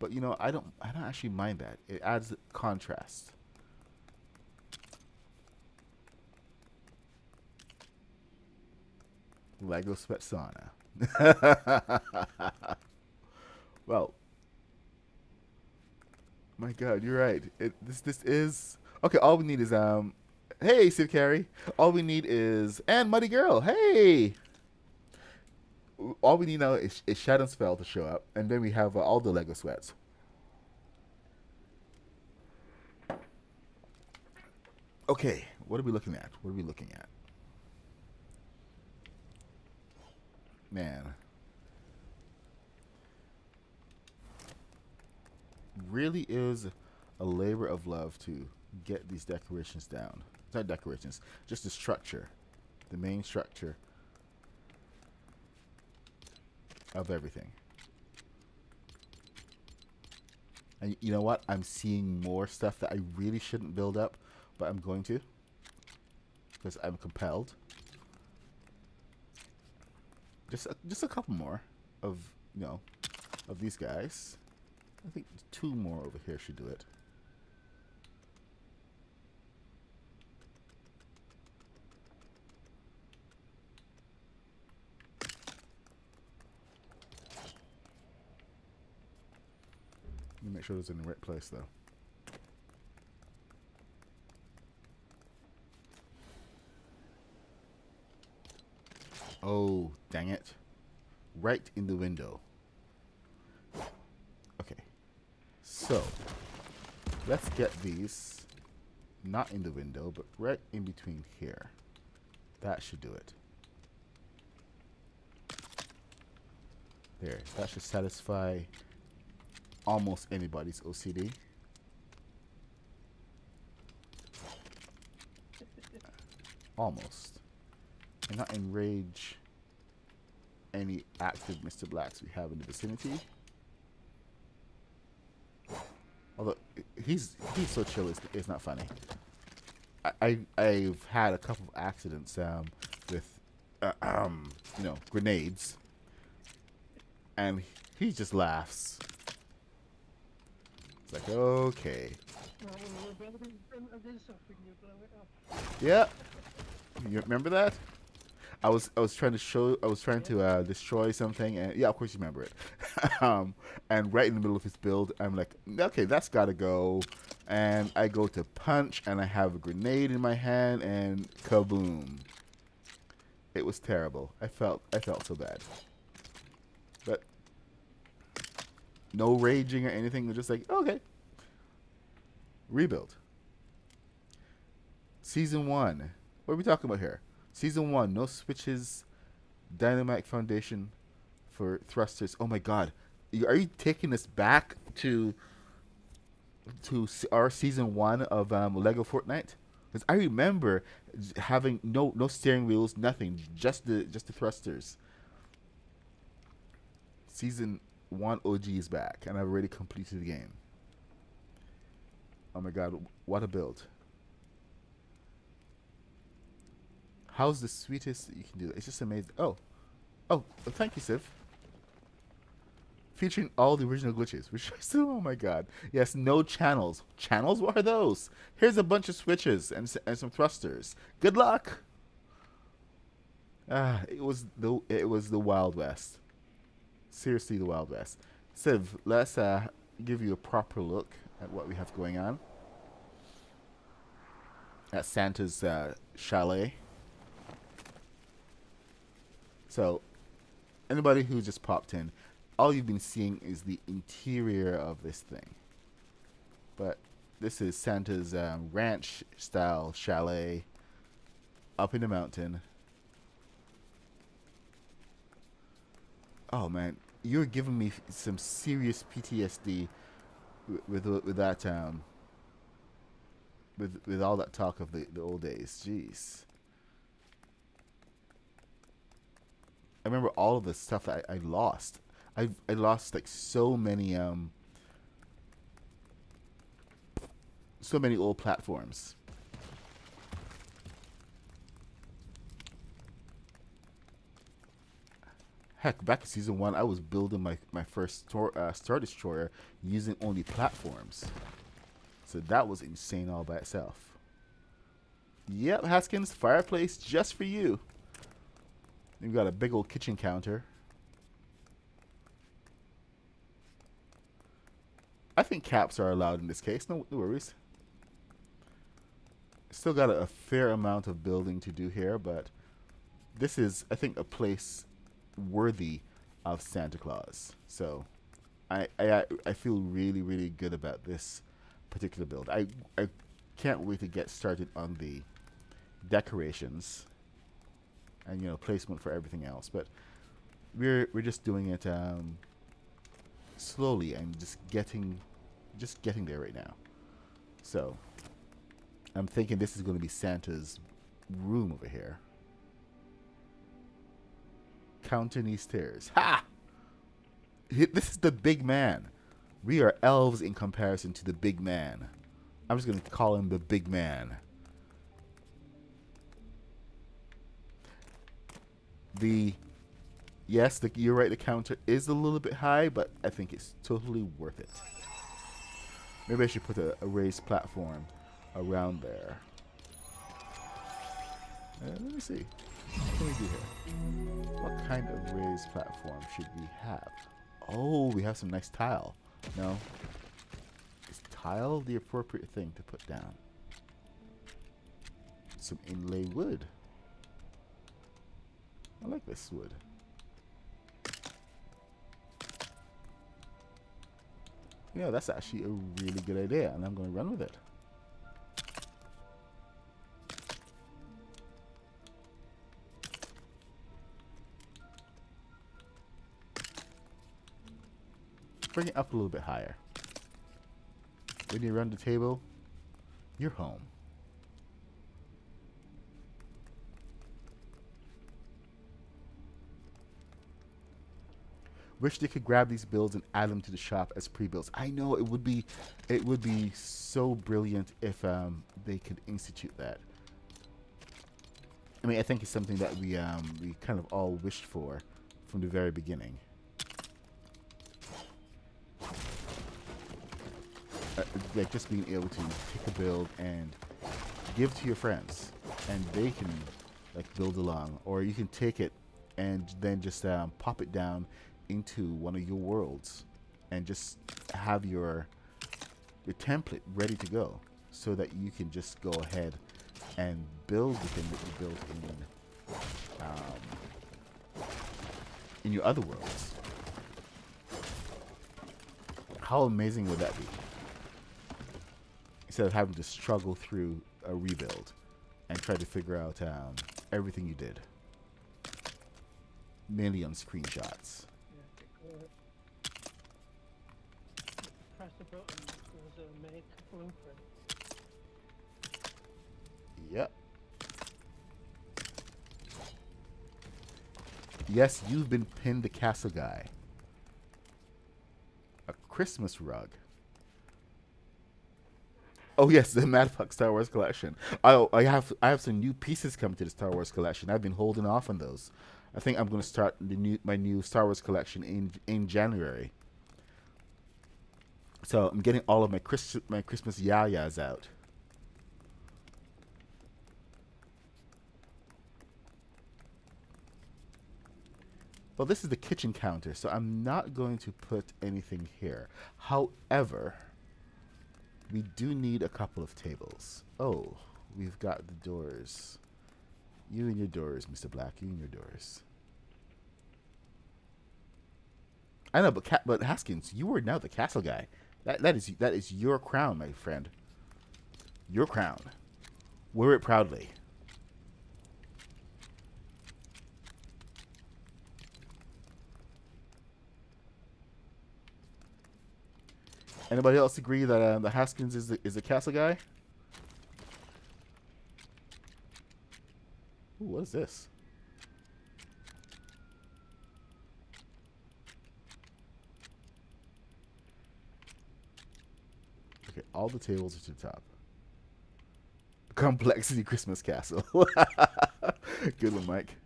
But I don't actually mind that. It adds contrast. Lego sweat sauna. Well, my God, you're right. This is okay. All we need is hey, Steve Carey. All we need is and Muddy Girl. Hey, all we need now is Shadow Spell to show up, and then we have all the Lego sweats. Okay, what are we looking at? What are we looking at? Man, really is a labor of love to get these decorations down. It's not decorations, just the structure, the main structure of everything. And you know what? I'm seeing more stuff that I really shouldn't build up, but I'm going to because I'm compelled. Just a couple more of of these guys. I think two more over here should do it. Let me make sure it's in the right place though. Oh, dang it. Right in the window. Okay. So, let's get these not in the window, but right in between here. That should do it. There. That should satisfy almost anybody's OCD. Almost. And not enrage any active Mr. Blacks we have in the vicinity. Although he's so chill, it's not funny. I've had a couple of accidents with grenades, and he just laughs. It's like, okay, Well, when you're building in front of this stuff and you blow it up. yeah. You remember that? I was trying to destroy something, and yeah, of course you remember it. And right in the middle of his build, I'm like, okay, that's gotta go. And I go to punch, and I have a grenade in my hand, and kaboom! It was terrible. I felt so bad, but no raging or anything. We're just like, okay, rebuild. Season 1. What are we talking about here? Season 1, no switches, dynamite foundation for thrusters. Oh my God, are you taking us back to our season 1 of Lego Fortnite? Because I remember having no steering wheels, nothing, just the thrusters. Season 1 OG is back, and I've already completed the game. Oh my God, what a build! How's the sweetest that you can do that? It's just amazing. Oh, thank you, Civ. Featuring all the original glitches, which are still, oh my God. Yes, no channels. Channels? What are those? Here's a bunch of switches and some thrusters. Good luck. It was the Wild West. Seriously, the Wild West. Civ, let's give you a proper look at what we have going on at Santa's chalet. So, anybody who just popped in, all you've been seeing is the interior of this thing. But this is Santa's ranch-style chalet up in the mountain. Oh man, you're giving me some serious PTSD with that with all that talk of the old days. Jeez. I remember all of the stuff that I lost. I lost like so many old platforms. Heck, back in season one, I was building my first Star Destroyer using only platforms. So that was insane all by itself. Yep, Haskins, fireplace just for you. You've got a big old kitchen counter. I think caps are allowed in this case. No worries. Still got a fair amount of building to do here, but this is, I think, a place worthy of Santa Claus. So I feel really, really good about this particular build. I can't wait to get started on the decorations and placement for everything else. But we're just doing it slowly and just getting there right now. So I'm thinking this is going to be Santa's room over here. Counting these stairs. Ha! This is the big man. We are elves in comparison to the big man. I'm just going to call him the big man. Yes, you're right, the counter is a little bit high, but I think it's totally worth it. Maybe I should put a raised platform around there. Let me see. What can we do here? What kind of raised platform should we have? Oh, we have some nice tile. No? Is tile the appropriate thing to put down? Some inlay wood. I like this wood. Yeah, that's actually a really good idea, and I'm going to run with it. Bring it up a little bit higher. When you run the table, you're home. Wish they could grab these builds and add them to the shop as pre-builds. I know it would be so brilliant if they could institute that. I mean, I think it's something that we kind of all wished for from the very beginning. Like just being able to take a build and give to your friends, and they can like build along, or you can take it and then just pop it down into one of your worlds and just have your template ready to go, so that you can just go ahead and build the thing that you built in your other worlds. How amazing would that be? Instead of having to struggle through a rebuild and try to figure out everything you did, mainly on screenshots. Press the button, there's a make blueprint. Yep. Yes, you've been pinned the castle guy. A Christmas rug. Oh yes, the Madfuck Star Wars collection. I have some new pieces coming to the Star Wars collection. I've been holding off on those. I think I'm going to start my new Star Wars collection in January. So I'm getting all of my Christmas yayas out. Well, this is the kitchen counter, so I'm not going to put anything here. However, we do need a couple of tables. Oh, we've got the doors. You and your doors, Mr. Black. You and your doors. I know, but Haskins, you are now the castle guy. That is your crown, my friend. Your crown. Wear it proudly. Anybody else agree that the Haskins is the castle guy? Ooh, what is this? Okay, all the tables are to the top. Complexity Christmas Castle. Good one, Mike.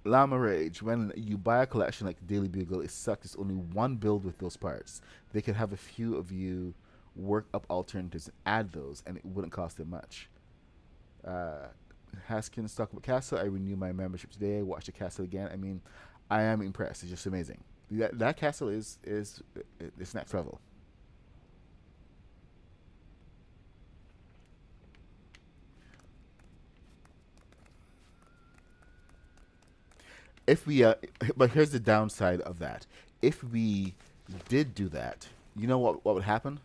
Llama Rage, when you buy a collection like Daily Bugle, it sucks. It's only one build with those parts. They could have a few of you work up alternatives and add those, and it wouldn't cost them much. Uh, Haskins talk about Castle. I renew my membership today. Watch the Castle again. I mean, I am impressed. It's just amazing. That Castle is it's next level. If we But here's the downside of that. If we did do that, you know what would happen?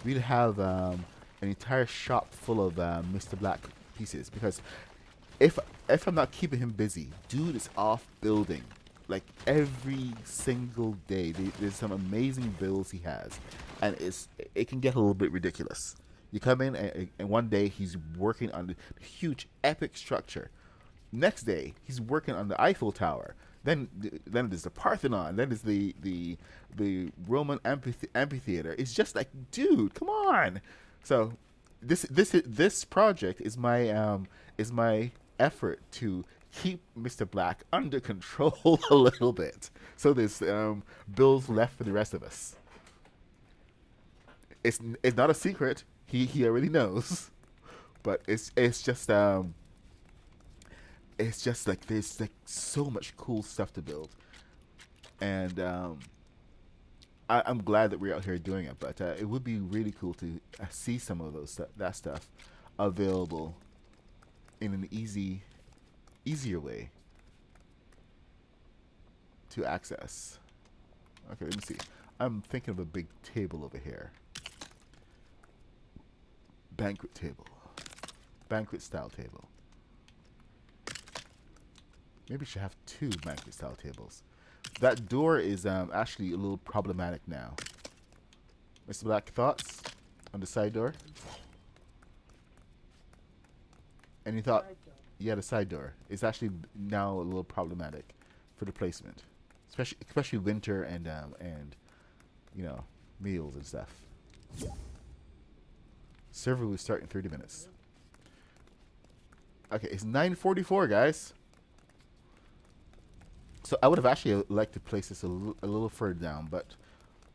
We'd have an entire shop full of Mr. Black pieces because if if I'm not keeping him busy, dude is off building like every single day. There's some amazing builds he has, and it can get a little bit ridiculous. You come in and one day he's working on the huge epic structure. Next day he's working on the Eiffel Tower. Then there's the Parthenon. Then there's the Roman amphitheater. It's just like, dude, come on. So this project is my effort to keep Mr. Black under control a little bit. So there's bills left for the rest of us. It's not a secret. He already knows, but it's just like there's like so much cool stuff to build, and I'm glad that we're out here doing it. But it would be really cool to see some of that stuff available in an easier way to access. Okay, let me see. I'm thinking of a big table over here. Banquet table. Banquet style table. Maybe we should have two banquet style tables. That door is actually a little problematic now. Mr. Black, thoughts on the side door? Any thought? Yeah, the side door is actually now a little problematic for the placement, especially winter and you know, meals and stuff. Server will start in 30 minutes. Okay, it's 9:44, guys. So I would have actually liked to place this a little further down, but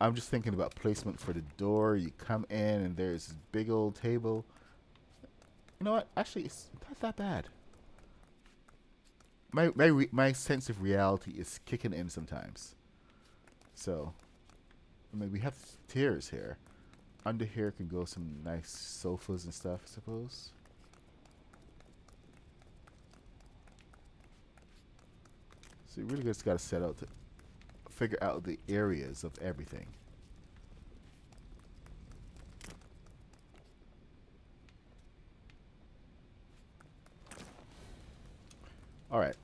I'm just thinking about placement for the door. You come in and there's this big old table. You know what? Actually, it's not that bad. My sense of reality is kicking in sometimes. So, I mean, we have tiers here. Under here can go some nice sofas and stuff, I suppose. So you really just got to set out to figure out the areas of everything. All right.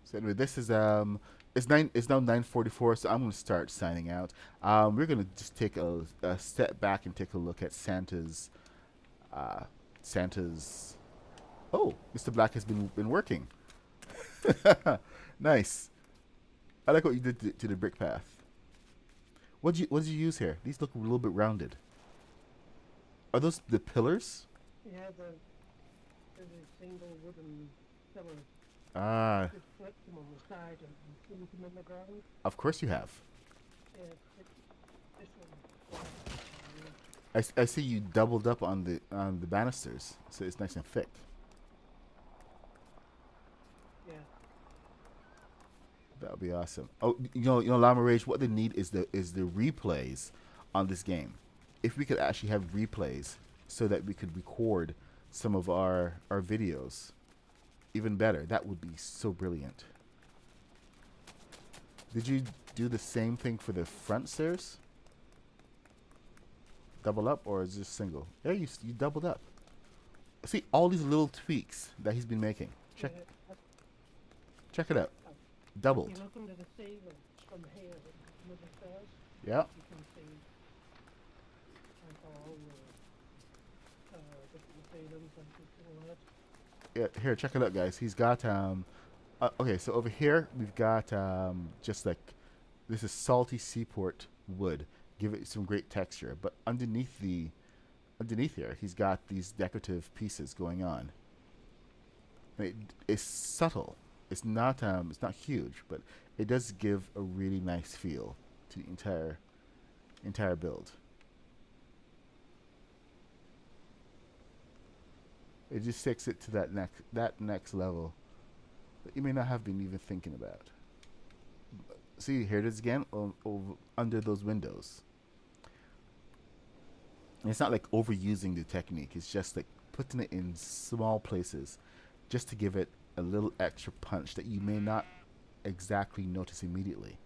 So anyway, this is it's now 9:44, so I'm gonna start signing out. We're gonna just take a step back and take a look at uh, Santa's. Oh, Mr. Black has been working. Nice. I like what you did to the brick path. What did you use here? These look a little bit rounded. Are those the pillars? Yeah, there's a single wooden pillar. Ah, Just flip them on the side and sink them in the ground. of course you have. Yeah, this one. I see you doubled up on the banisters, so it's nice and thick. Yeah. That would be awesome. Oh, Llama Rage. What they need is the replays on this game. If we could actually have replays, so that we could record some of our videos, even better. That would be so brilliant. Did you do the same thing for the front stairs? Double up, or is it just single? Yeah, you doubled up. See all these little tweaks that he's been making. Check it out. Doubled. You look under the ceiling from here, under the stairs. Yeah. You can see like all the different ceilings and people like that. Yeah. Here, check it out, guys. He's got okay, so over here we've got just like this is salty seaport wood. Give it some great texture, but underneath underneath here, he's got these decorative pieces going on. It's subtle. It's not huge, but it does give a really nice feel to the entire build. It just takes it to that next level that you may not have been even thinking about. See, here it is again under those windows. And it's not like overusing the technique. It's just like putting it in small places just to give it a little extra punch that you may not exactly notice immediately.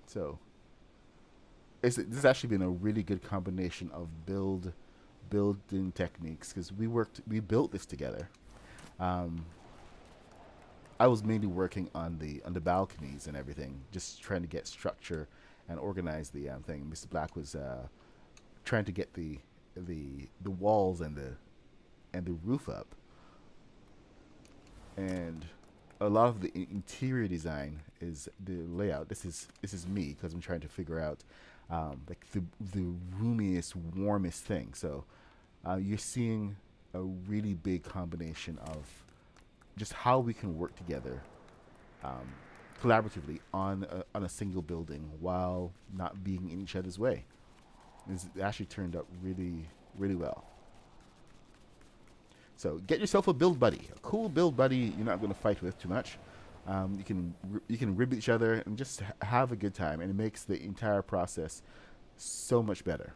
So this has actually been a really good combination of building techniques because we built this together. Um, I was mainly working on the balconies and everything, just trying to get structure and organize the thing. Mr. Black was trying to get the walls and the roof up, and a lot of the interior design is the layout. This is me because I'm trying to figure out like the roomiest, warmest thing. So you're seeing a really big combination of just how we can work together um, collaboratively on a single building while not being in each other's way. It actually turned out really, really well. So get yourself a build buddy, a cool build buddy you're not going to fight with too much. You can rib each other and just have a good time, and it makes the entire process so much better.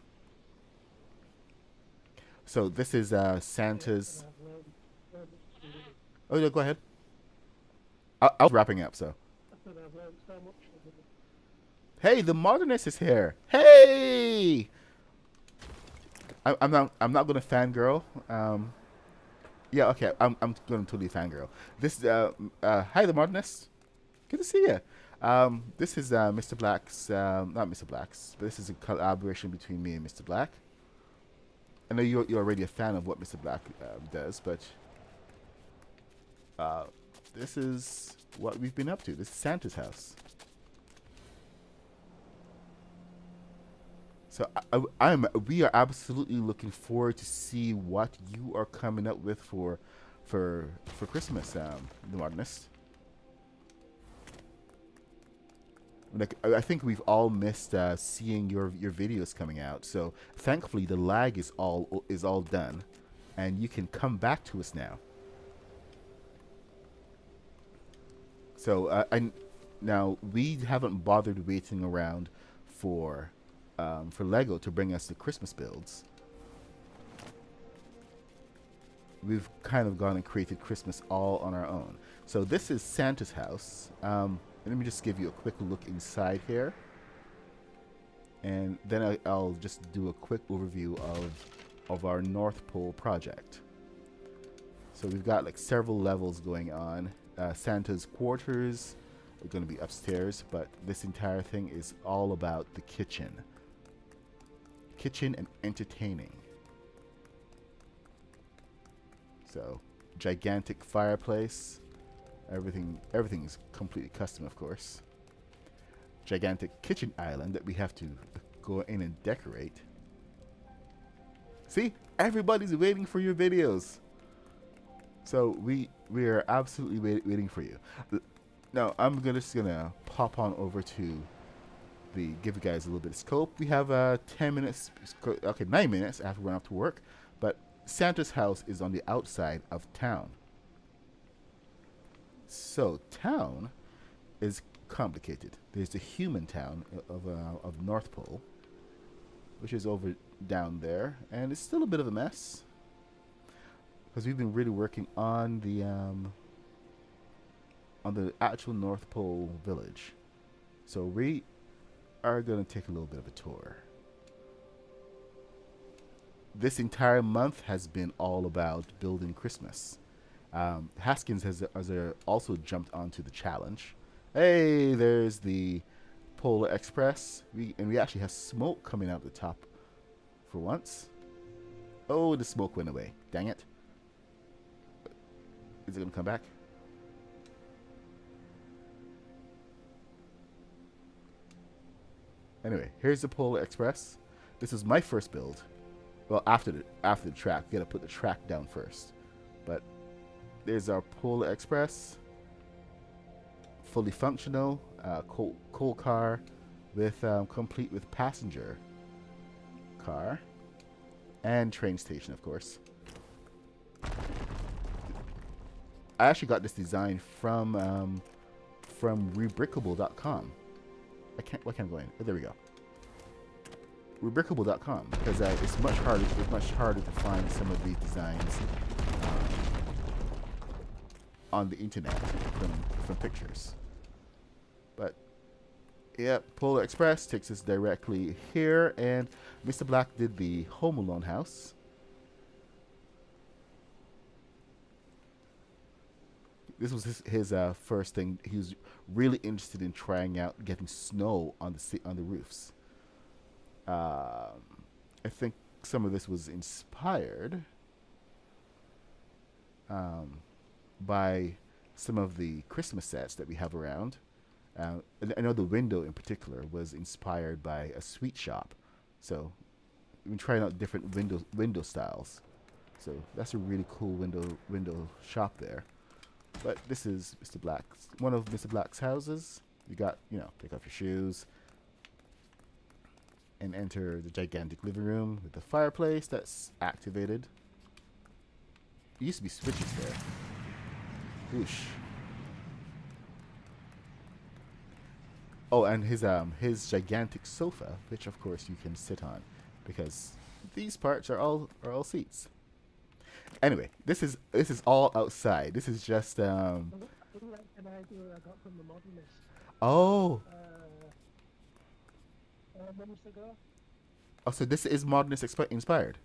So this is And Santa's. I've learned so much from you. Oh yeah, go ahead. I was wrapping up. So I said I've learned so much from you. hey, the modernist is here. Hey, I'm not gonna fangirl. Yeah, okay, I'm gonna totally fangirl. This hi, the modernist. Good to see you. This is Mr. Black's, not Mr. Black's, but this is a collaboration between me and Mr. Black. I know you're already a fan of what Mr. Black does, but uh, this is what we've been up to. This is Santa's house. So we are absolutely looking forward to see what you are coming up with for Christmas, the modernist. Like I think we've all missed seeing your videos coming out. So thankfully the lag is all done, and you can come back to us now. So now we haven't bothered waiting around for Lego to bring us the Christmas builds. We've kind of gone and created Christmas all on our own. So this is Santa's house. Let me just give you a quick look inside here, and then I'll just do a quick overview of our North Pole project. So we've got like several levels going on. Santa's quarters are going to be upstairs, but this entire thing is all about the kitchen and entertaining. So gigantic fireplace. Everything is completely custom, of course. Gigantic kitchen island that we have to go in and decorate. See, everybody's waiting for your videos. So we are absolutely waiting for you. Now I'm just gonna pop on over to give you guys a little bit of scope. We have 10 minutes, okay, 9 minutes after we're off to work, but Santa's house is on the outside of town. So town is complicated. There's the human town of North Pole, which is over down there, and it's still a bit of a mess because we've been really working on the actual North Pole village. So we are going to take a little bit of a tour. This entire month has been all about building Christmas. Haskins has also jumped onto the challenge. Hey, there's the Polar Express. We actually have smoke coming out the top for once. Oh, the smoke went away. Dang it. Is it going to come back? Anyway, here's the Polar Express. This is my first build. Well, after the track, you gotta put the track down first. But there's our Polar Express, fully functional, coal car, with complete with passenger car and train station, of course. I actually got this design from rebrickable.com. Why can't I go in? Oh, there we go. Rebrickable.com, because it's much harder to find some of these designs on the internet from pictures. But yeah, Polar Express takes us directly here, and Mr. Black did the Home Alone house. This was his first thing. He was really interested in trying out getting snow on the roofs. I think some of this was inspired by some of the Christmas sets that we have around. I know the window in particular was inspired by a sweet shop, so we've been trying out different window styles. So that's a really cool window shop there. But this is one of Mr. Black's houses. You got, take off your shoes and enter the gigantic living room with the fireplace that's activated. There used to be switches there. Whoosh. Oh, and his gigantic sofa, which of course you can sit on, because these parts are all seats. Anyway, this is all outside. This is just Isn't that an idea I got from the modernist Oh, months ago? so this is modernist inspired.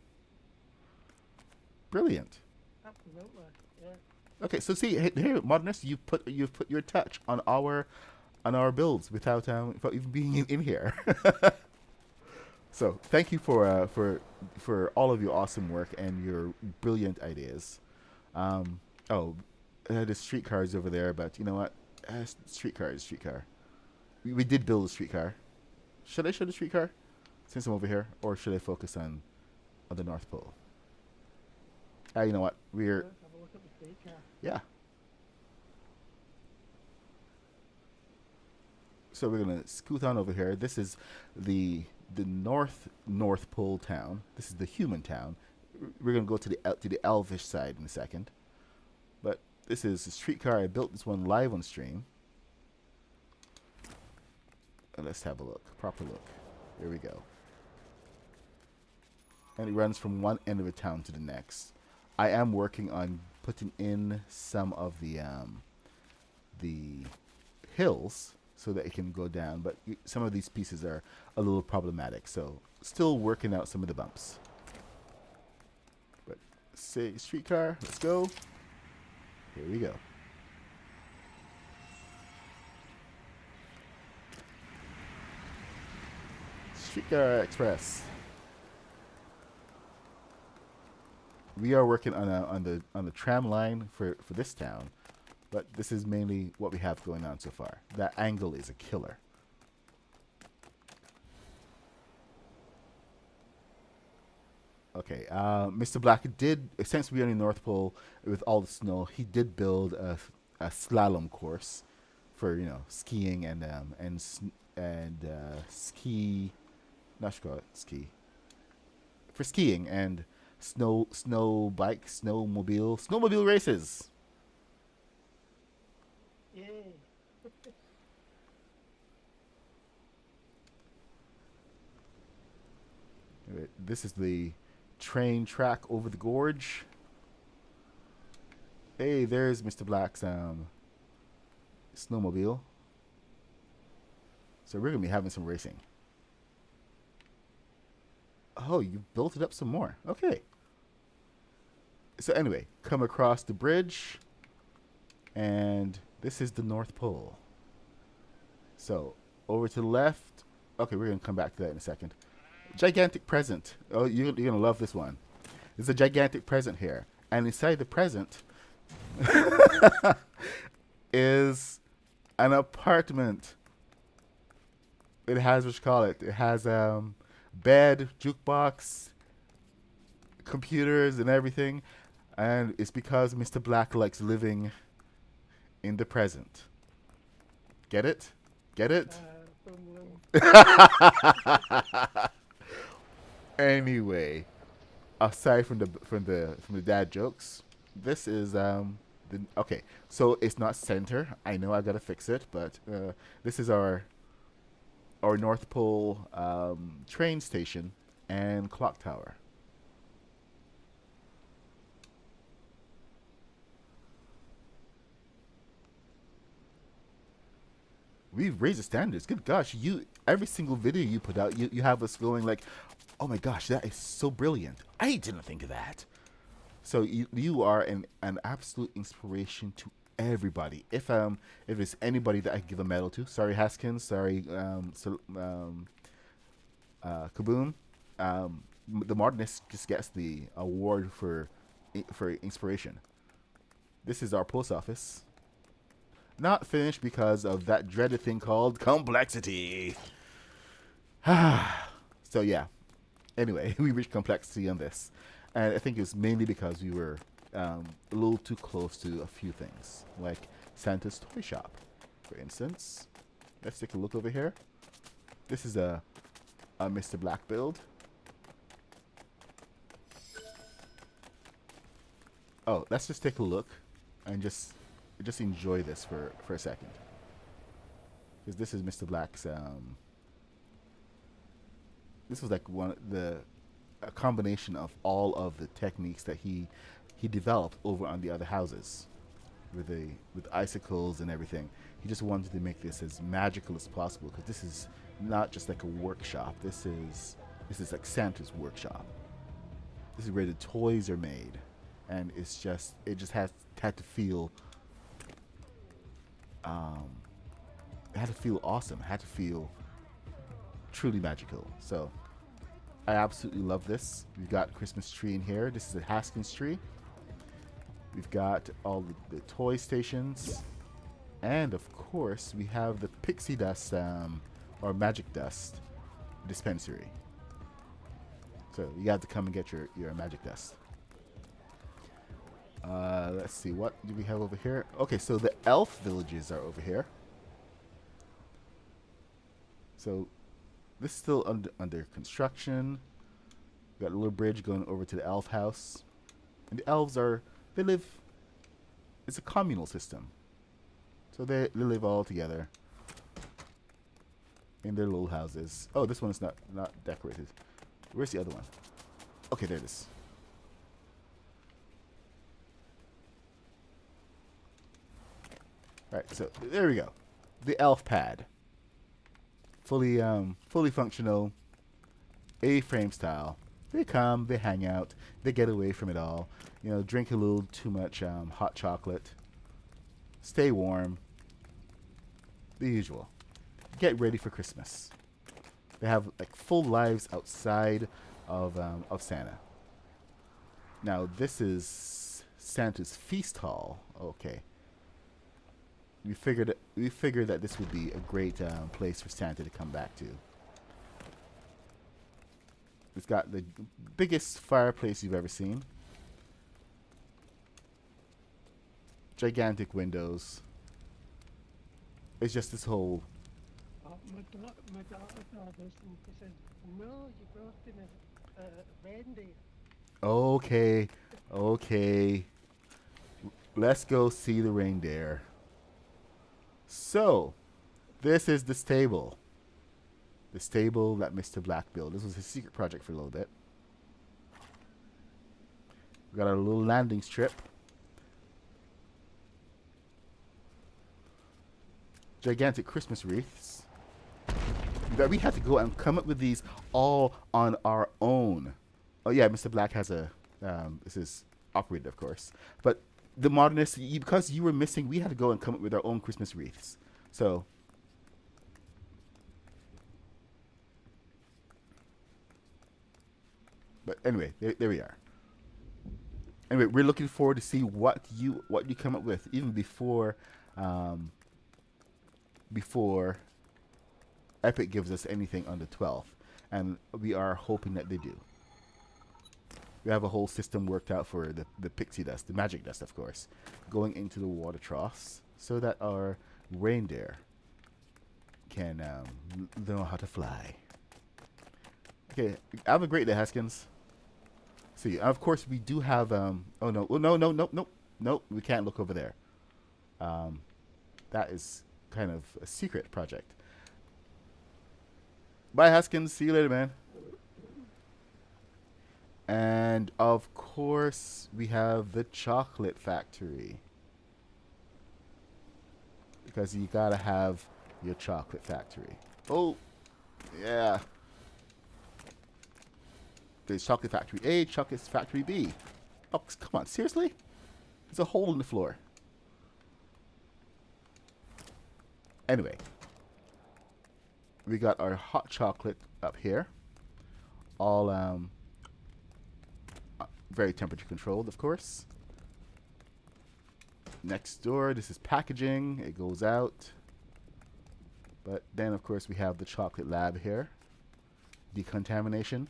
Brilliant. Absolutely, yeah. Okay, so see here, modernist, you've put your touch on our builds without even being in here. So thank you for all of your awesome work and your brilliant ideas. The streetcar is over there, but you know what? Streetcar is streetcar. We did build a streetcar. Should I show the streetcar since I'm over here, or should I focus on the North Pole? You know what? Let's have a look at the streetcar. Yeah. So we're gonna scoot on over here. This is the North Pole town. This is the human town. We're gonna go to the elvish side in a second. But this is a streetcar. I built this one live on stream. And let's have a look. Proper look. Here we go. And it runs from one end of the town to the next. I am working on putting in some of the hills so that it can go down, but some of these pieces are a little problematic, so still working out some of the bumps. But say streetcar, let's go. Here we go. Streetcar Express. We are working on the tram line for this town, but this is mainly what we have going on so far. That angle is a killer. Okay, Mr. Black did, since we're in the North Pole with all the snow, he did build a slalom course for skiing and ski, not sure ski, for skiing and snow bike, snowmobile races. Yay. This is the train track over the gorge. Hey, there's Mr. Black's snowmobile. So we're gonna be having some racing. Oh, you built it up some more. Okay. So anyway, come across the bridge, and this is the North Pole. So over to the left. Okay, we're gonna come back to that in a second. Gigantic present. Oh, you're gonna love this one. There's a gigantic present here, and inside the present is an apartment. It has what you call it. It has bed, jukebox, computers, and everything. And it's because Mr. Black likes living in the present. Get it? Get it? Boom, Anyway, aside from the dad jokes, this is okay. So it's not center. I know I gotta fix it, but this is our North Pole train station and clock tower. We've raised the standards. Good gosh, you every single video you put out, you have us going like, oh my gosh, that is so brilliant. I didn't think of that. So you are an absolute inspiration to everybody. If there's anybody that I give a medal to, sorry Haskins, sorry Kaboom, the modernist just gets the award for inspiration. This is our post office. Not finished because of that dreaded thing called complexity. So yeah. Anyway, we reached complexity on this, and I think it was mainly because we were a little too close to a few things, like Santa's toy shop, for instance. Let's take a look over here. This is a Mr. Black build. Oh, let's just take a look and just enjoy this for a second, because this is Mr. Black's. This was like a combination of all of the techniques that he developed over on the other houses, with icicles and everything. He just wanted to make this as magical as possible, because this is not just like a workshop. This is like Santa's workshop. This is where the toys are made, and it just had to feel it had to feel awesome. It had to feel truly magical. So I absolutely love this. We've got Christmas tree in here. This is a Haskins tree. We've got all the toy stations, and of course we have the pixie dust or magic dust dispensary. So you got to come and get your magic dust. Let's see, what do we have over here? Okay, so the elf villages are over here. So this is still under construction. We got a little bridge going over to the elf house. And the elves they live, it's a communal system. So they live all together in their little houses. Oh, this one is not decorated. Where's the other one? Okay, there it is. Right, so there we go. The elf pad. Fully functional, A-frame style. They come, they hang out, they get away from it all. You know, drink a little too much hot chocolate. Stay warm. The usual. Get ready for Christmas. They have like full lives outside of Santa. Now this is Santa's feast hall. Okay. We figured that this would be a great place for Santa to come back to. It's got the biggest fireplace you've ever seen. Gigantic windows. It's just this whole. my daughter saw this and she says, "No, you brought in a reindeer." Okay. Let's go see the reindeer. So, this is the stable. The stable that Mr. Black built. This was his secret project for a little bit. We got our little landing strip. Gigantic Christmas wreaths. That we had to go and come up with these all on our own. Oh yeah, Mr. Black has a. This is operated, of course, but the modernists, because you were missing, we had to go and come up with our own Christmas wreaths. So. But anyway, there we are. Anyway, we're looking forward to see what you come up with, even before Epic gives us anything under 12, and we are hoping that they do. We have a whole system worked out for the pixie dust, the magic dust, of course, going into the water troughs so that our reindeer can know how to fly. Okay, have a great day, Haskins. See, of course, we do have. Oh no! Oh, no! No! No! No! No! We can't look over there. That is kind of a secret project. Bye, Haskins. See you later, man. And of course, we have the chocolate factory. Because you gotta have your chocolate factory. Oh, yeah. There's chocolate factory A, chocolate factory B. Oh, come on, seriously? There's a hole in the floor. Anyway, we got our hot chocolate up here. All very temperature controlled, of course. Next door, this is packaging. It goes out. But then, of course, we have the chocolate lab here. Decontamination.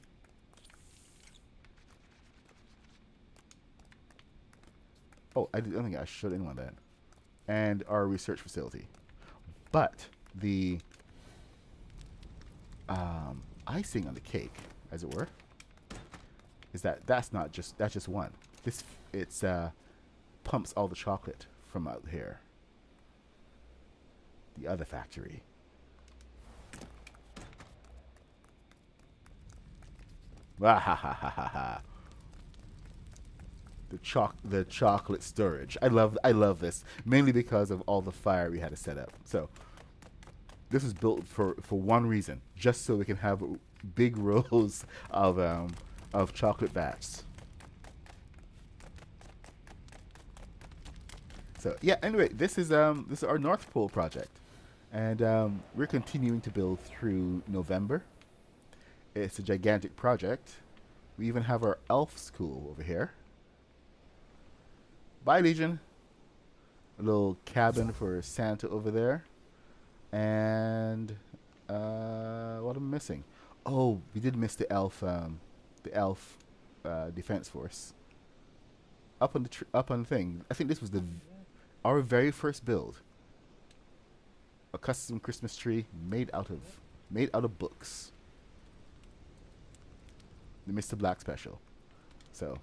Oh, I don't think I showed anyone that. And our research facility. But the icing on the cake, as it were, is that's just one. It's pumps all the chocolate from out here. The other factory. Wahahaha. The chocolate storage. I love this, mainly because of all the fire we had to set up. So this is built for one reason, just so we can have big rows of chocolate vats. So yeah, anyway, this is our North Pole project, and we're continuing to build through November. It's a gigantic project. We even have our elf school over here. Bye, Legion. A little cabin for Santa over there. And what am I missing? Oh, we did miss the elf defense force. Up on the thing. I think this was our very first build. A custom Christmas tree made out of books. The Mr. Black special. So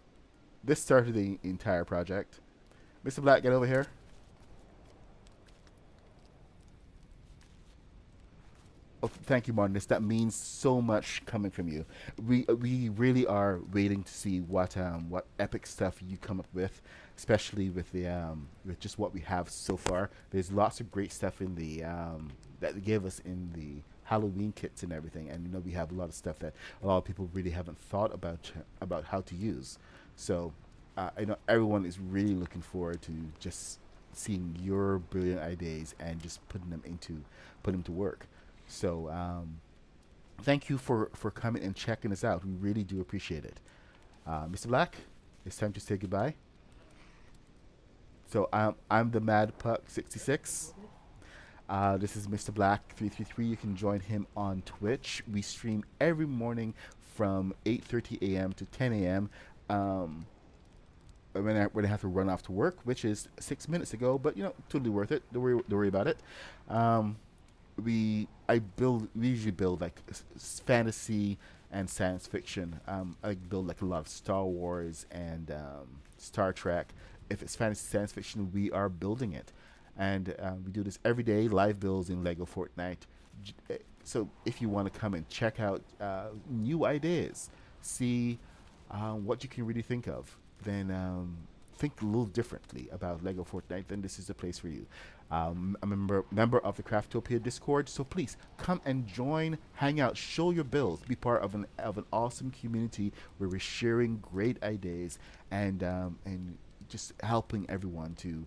this started the entire project. Mr. Black, get over here. Oh, thank you, Martinus. That means so much coming from you. We really are waiting to see what epic stuff you come up with, especially with with just what we have so far. There's lots of great stuff in the that they gave us in the Halloween kits and everything, and we have a lot of stuff that a lot of people really haven't thought about how to use. So I know everyone is really looking forward to just seeing your brilliant ideas and just putting them to work. So thank you for coming and checking us out. We really do appreciate it. Mr. Black, it's time to say goodbye. So I'm the Mad Puck 66. This is Mr. Black 333. You can join him on Twitch. We stream every morning from 8:30 a.m. to 10 a.m. When I have to run off to work, which is 6 minutes ago, but totally worth it. Don't worry about it. We usually build like fantasy and science fiction. I build like a lot of Star Wars and Star Trek. If it's fantasy science fiction, we are building it, and we do this every day. Live builds in Lego Fortnite. So if you want to come and check out new ideas, see what you can really think of, then think a little differently about Lego Fortnite, then this is the place for you. I'm a member of the Craftopia Discord, so please come and join, hang out, show your builds, be part of an awesome community where we're sharing great ideas and just helping everyone to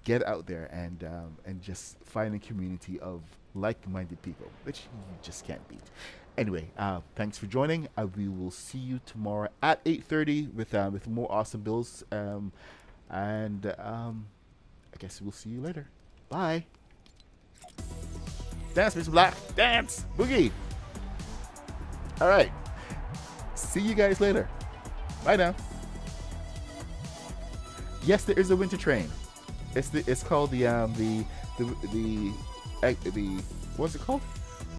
get out there and just find a community of like-minded people, which you just can't beat. Anyway, thanks for joining. We will see you tomorrow at 8:30 with more awesome builds. I guess we'll see you later. Bye. Dance, Mr. Black. Dance. Boogie. All right. See you guys later. Bye now. Yes, there is a winter train. It's called the what's it called?